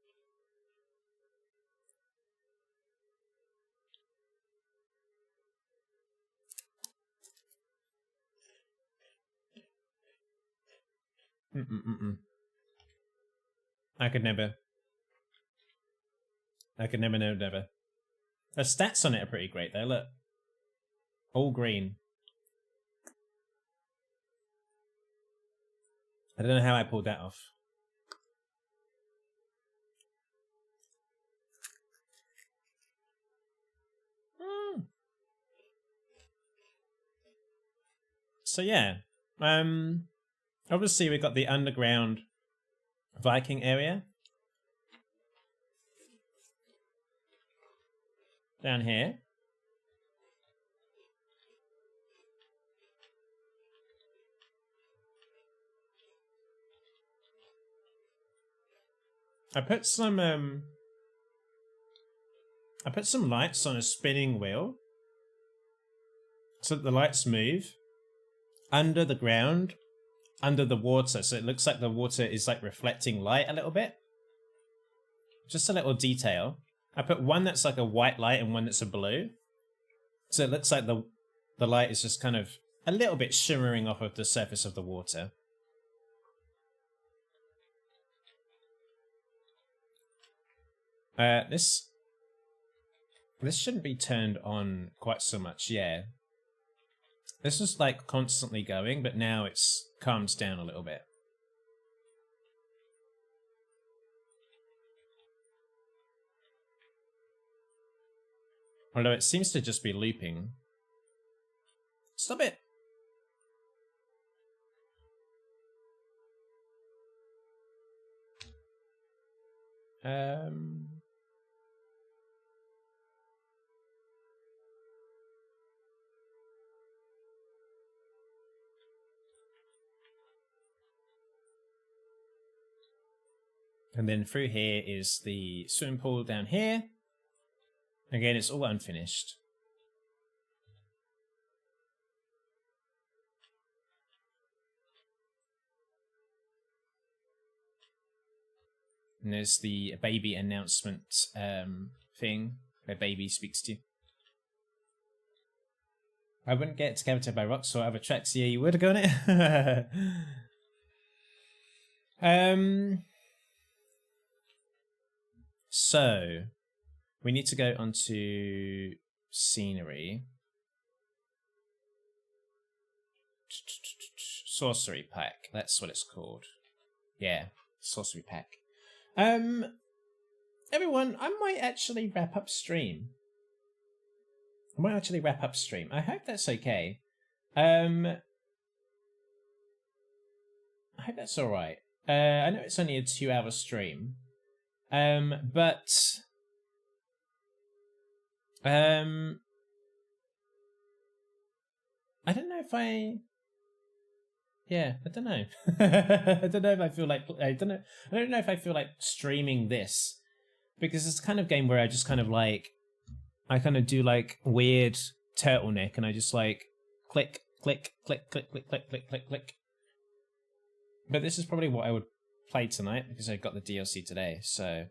I could never. Never. The stats on it are pretty great though, look. All green. I don't know how I pulled that off. So yeah. Obviously we've got the underground Viking area. Down here. I put some lights on a spinning wheel so that the lights move under the ground, under the water, so it looks like the water is like reflecting light a little bit. Just a little detail. I put one that's like a white light and one that's a blue. So it looks like the light is just kind of a little bit shimmering off of the surface of the water. This shouldn't be turned on quite so much, yeah. This is like constantly going, but now it's calmed down a little bit. Although it seems to just be looping. Stop it! And then through here is the swimming pool down here. Again, it's all unfinished. And there's the baby announcement thing where baby speaks to you. I wouldn't get decapitated by rocks or other tracks. Yeah, you would have gone it. So we need to go onto scenery. Sorcery pack. That's what it's called. Yeah, sorcery pack. Everyone, I might actually wrap up stream. I hope that's okay. I hope that's alright. I know it's only a 2-hour stream. But I don't know if I don't know. I don't know if I feel like I don't know if I feel like streaming this, because it's the kind of game where I just kind of like I kind of do like weird turtleneck and I just like click click click click click click click click click. But this is probably what I would play tonight because I got the DLC today, so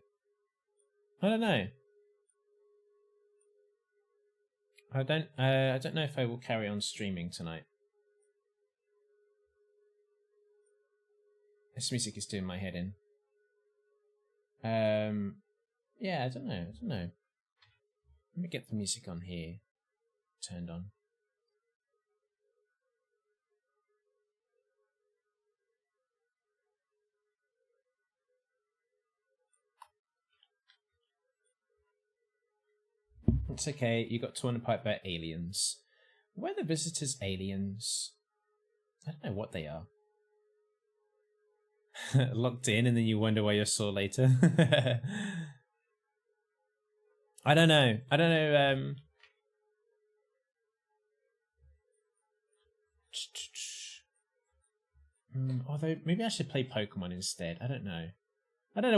I don't know. I don't know if I will carry on streaming tonight. This music is doing my head in. Yeah, I don't know. Let me get the music on here turned on. It's okay, you got torn apart by aliens. Were the visitors aliens? I don't know what they are. Locked in and then you wonder why you're sore later. I don't know. Although, maybe I should play Pokemon instead. I don't know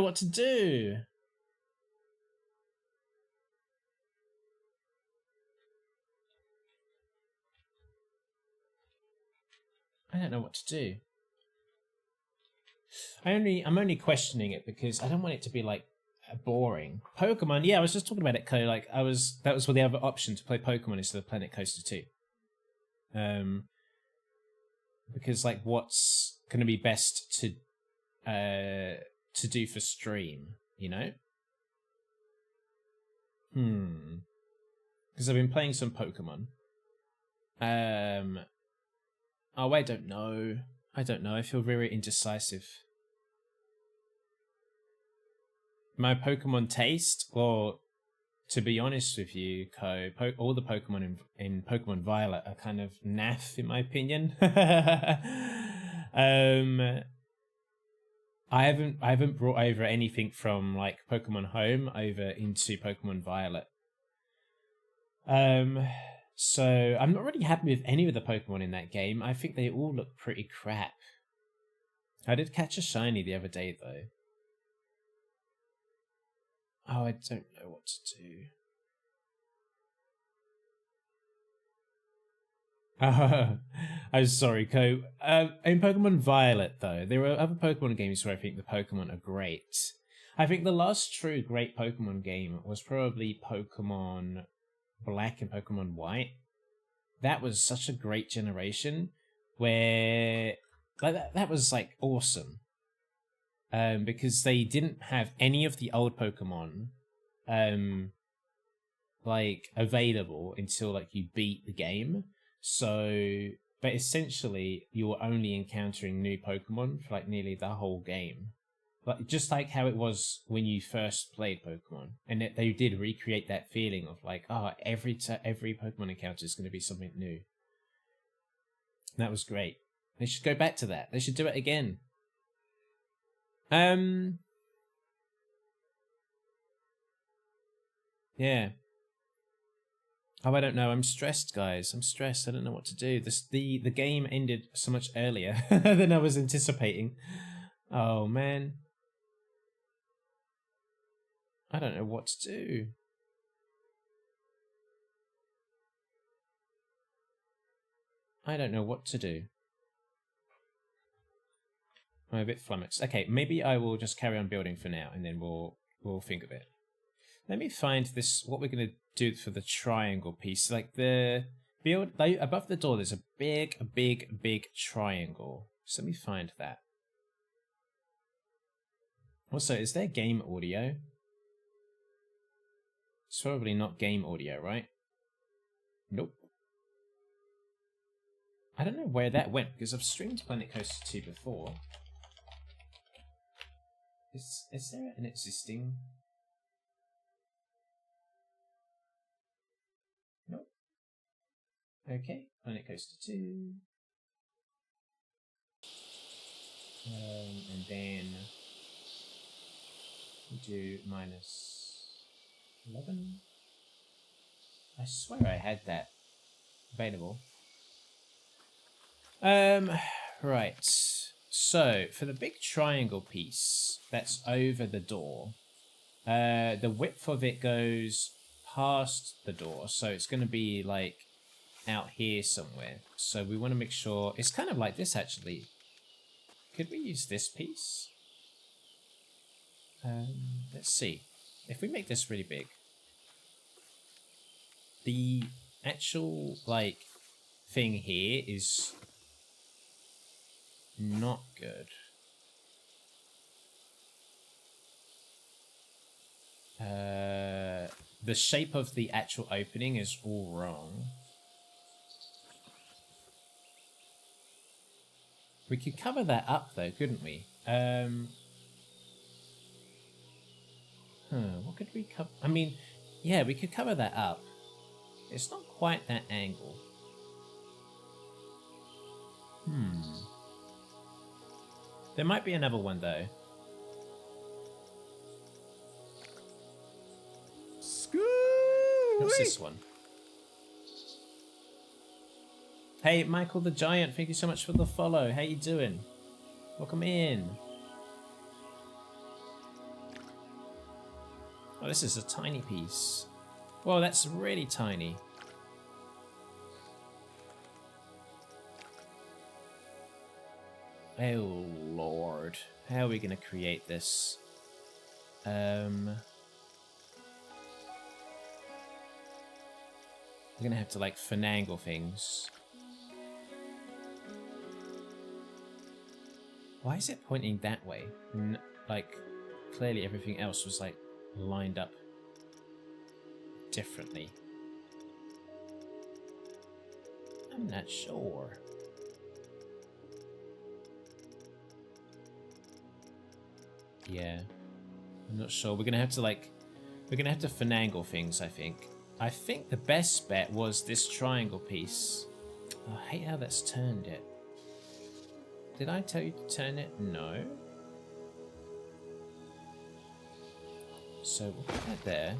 what to do. I'm only questioning it because I don't want it to be like boring. Pokemon, yeah, I was just talking about it, Ko. Like that was for the other option to play Pokemon instead of Planet Coaster 2. Because like what's gonna be best to do for stream, you know? Because I've been playing some Pokemon. Oh, I don't know. I feel very indecisive. My Pokemon taste, or to be honest with you, Ko, all the Pokemon in Pokemon Violet are kind of naff, in my opinion. I haven't brought over anything from like Pokemon Home over into Pokemon Violet. So I'm not really happy with any of the Pokemon in that game. I think they all look pretty crap. I did catch a shiny the other day though. Oh, I don't know what to do. I'm sorry, Ko. In Pokemon Violet, though, there are other Pokemon games where I think the Pokemon are great. I think the last true great Pokemon game was probably Pokemon Black and Pokemon White. That was such a great generation where that was like awesome. Because they didn't have any of the old Pokemon like available until like you beat the game. So, but essentially you were only encountering new Pokemon for like nearly the whole game. Like just like how it was when you first played Pokemon, and they did recreate that feeling of like, oh, every Pokemon encounter is going to be something new. And that was great. They should go back to that. They should do it again. Yeah. Oh, I don't know. I'm stressed, guys. I'm stressed. I don't know what to do. The game ended so much earlier than I was anticipating. Oh man. I don't know what to do. I don't know what to do. I'm a bit flummoxed. Okay, maybe I will just carry on building for now, and then we'll think of it. Let me find this. What we're gonna do for the triangle piece, like the build. Like, above the door, there's a big triangle. So let me find that. Also, is there game audio? It's probably not game audio, right? Nope. I don't know where that went because I've streamed Planet Coaster 2 before. Is there an existing? Nope. Okay, Planet Coaster 2. And then we do -11. I swear I had that available. Right. So for the big triangle piece that's over the door, the width of it goes past the door, so it's going to be like out here somewhere. So we want to make sure it's kind of like this actually. Could we use this piece? Let's see. If we make this really big, the actual like thing here is not good. The shape of the actual opening is all wrong. We could cover that up though, couldn't we? What could we cover? I mean, yeah, we could cover that up. It's not quite that angle. There might be another one though. What's this one? Hey, Michael the Giant, thank you so much for the follow. How you doing? Welcome in. Oh, this is a tiny piece. Whoa, that's really tiny. Oh, Lord. How are we going to create this? We're going to have to, like, finagle things. Why is it pointing that way? Like, clearly everything else was, like, lined up differently. I'm not sure. Yeah. I'm not sure. We're gonna have to, like... We're gonna have to finagle things, I think. I think the best bet was this triangle piece. Oh, I hate how that's turned it. Did I tell you to turn it? No. So we'll put that there.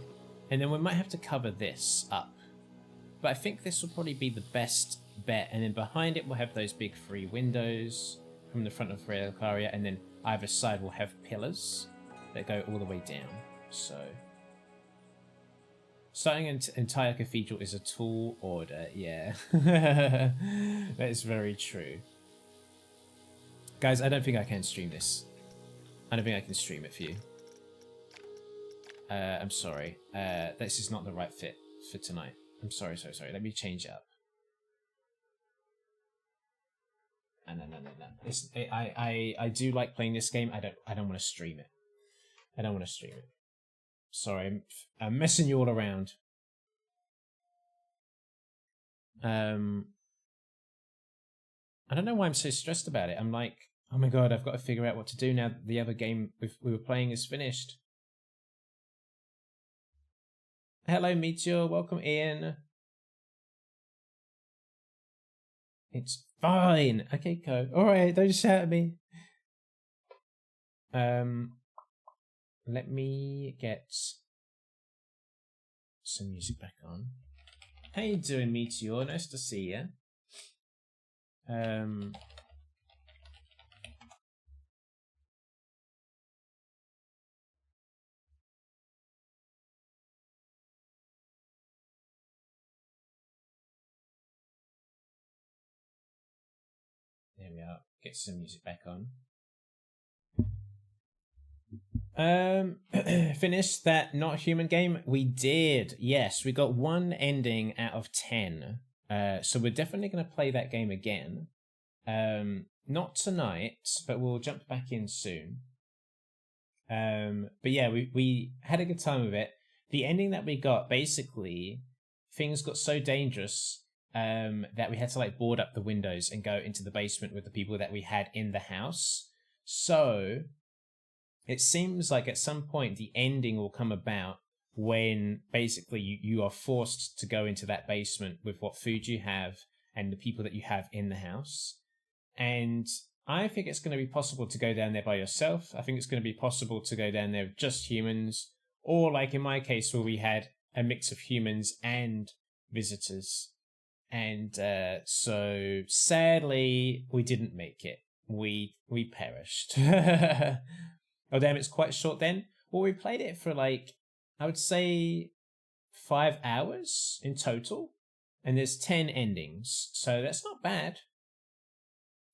And then we might have to cover this up. But I think this will probably be the best bet. And then behind it we'll have those big 3 windows from the front of Relicaria. And then either side will have pillars that go all the way down. So... starting an entire cathedral is a tall order, yeah. That is very true. Guys, I don't think I can stream this. I don't think I can stream it for you. I'm sorry. This is not the right fit for tonight. I'm sorry. Let me change it up. No. I do like playing this game. I don't want to stream it. I don't want to stream it. Sorry, I'm messing you all around. I don't know why I'm so stressed about it. I'm like, oh my god, I've got to figure out what to do now that the other game we were playing is finished. Hello, Meteor. Welcome in. It's fine. Okay, go. Alright, don't shout at me. Let me get some music back on. How you doing, Meteor? Nice to see you. There we are. Get some music back on. Finished that Not Human game? We did. Yes, we got 1 ending out of 10. So we're definitely going to play that game again. Not tonight, but we'll jump back in soon. But yeah, we had a good time with it. The ending that we got, basically, things got so dangerous that we had to like board up the windows and go into the basement with the people that we had in the house. So it seems like at some point the ending will come about when basically you are forced to go into that basement with what food you have and the people that you have in the house. And I think it's going to be possible to go down there by yourself. I think it's going to be possible to go down there with just humans, or like in my case where we had a mix of humans and visitors. And so sadly we didn't make it. We perished. Oh damn, it's quite short then. Well, we played it for like, I would say 5 hours in total, and there's 10 endings, so that's not bad.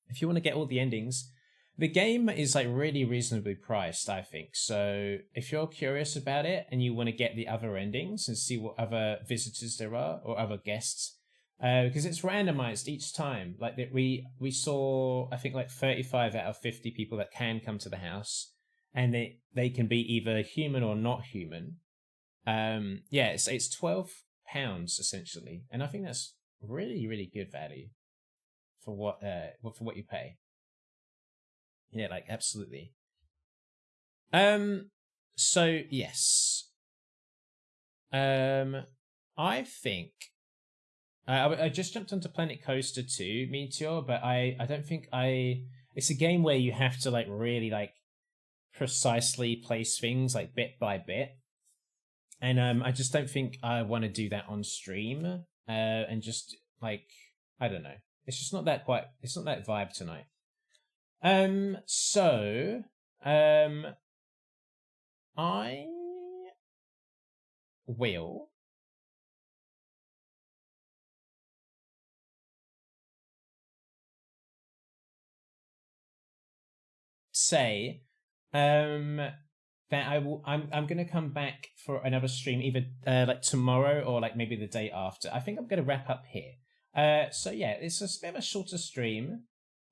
If you want to get all the endings, the game is like really reasonably priced, I think. So if you're curious about it and you want to get the other endings and see what other visitors there are or other guests, because it's randomized each time. Like that, we saw I think like 35 out of 50 people that can come to the house, and they can be either human or not human. Yeah, it's £12 essentially, and I think that's really, really good value for what you pay. Yeah, like absolutely. So yes. I think I just jumped onto Planet Coaster 2, Meteor, but I don't think it's a game where you have to like really like precisely place things like bit by bit. And I just don't think I want to do that on stream. And just like, I don't know. It's just not that it's not that vibe tonight. So I will say that I'm gonna come back for another stream either like tomorrow or like maybe the day after. I think I'm gonna wrap up here. So yeah, it's a bit of a shorter stream.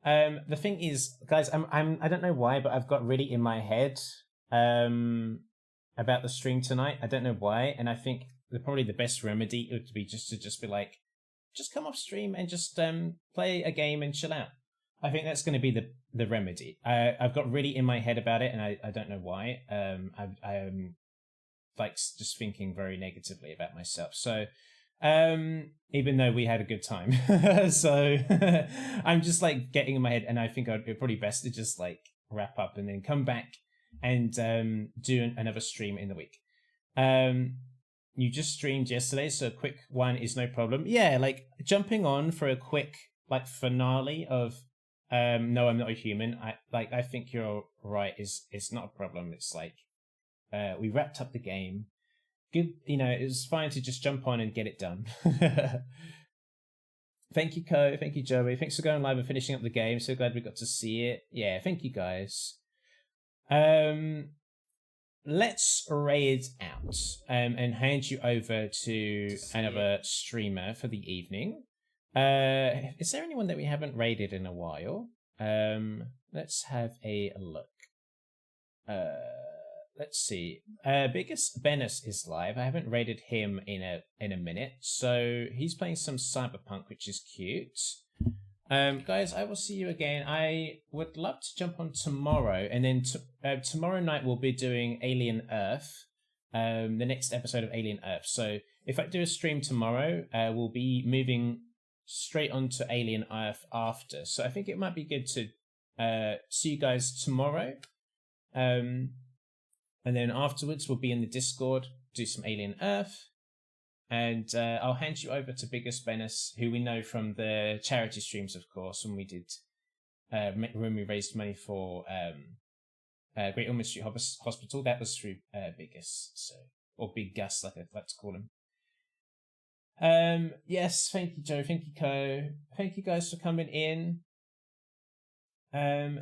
The thing is, guys, I don't know why, but I've got really in my head about the stream tonight. I don't know why, and I think probably the best remedy would be just be like, just come off stream and just play a game and chill out. I think that's going to be the remedy. I've got really in my head about it, and I don't know why. I'm like just thinking very negatively about myself. So even though we had a good time, so I'm just like getting in my head, and I think it'd probably best to just like wrap up and then come back and do another stream in the week. You just streamed yesterday, so a quick one is no problem. Yeah, like jumping on for a quick like finale of No, I'm Not a Human. I think you're right. It's not a problem. It's like we wrapped up the game. Good, it was fine to just jump on and get it done. Thank you, Ko. Thank you, Joey. Thanks for going live and finishing up the game. So glad we got to see it. Yeah, thank you, guys. Let's raid out and hand you over to another streamer for the evening. Is there anyone that we haven't raided in a while? Let's have a look. Let's see. Biggest Bennis is live. I haven't raided him in a minute, so he's playing some Cyberpunk, which is cute. Guys, I will see you again. I would love to jump on tomorrow, and then tomorrow night we'll be doing Alien Earth, the next episode of Alien Earth. So if I do a stream tomorrow, we'll be moving straight onto Alien Earth after. So I think it might be good to see you guys tomorrow. And then afterwards we'll be in the Discord, do some Alien Earth. And I'll hand you over to Biggest Bennis, who we know from the charity streams, of course, when we did when we raised money for Great Ormond Street Hospital. That was through Biggest, so, or Big Gus, like I'd like to call him. Yes, thank you, Joe. Thank you, Co. Thank you guys for coming in.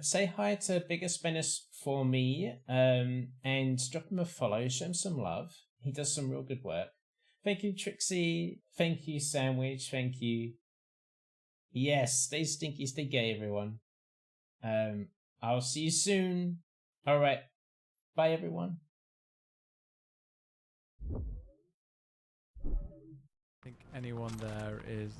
Say hi to Biggest Bennis for me, and drop him a follow. Show him some love. He does some real good work. Thank you, Trixie. Thank you, Sandwich. Thank you. Yes, stay stinky, stay gay, everyone. I'll see you soon. All right. Bye, everyone. I think anyone there is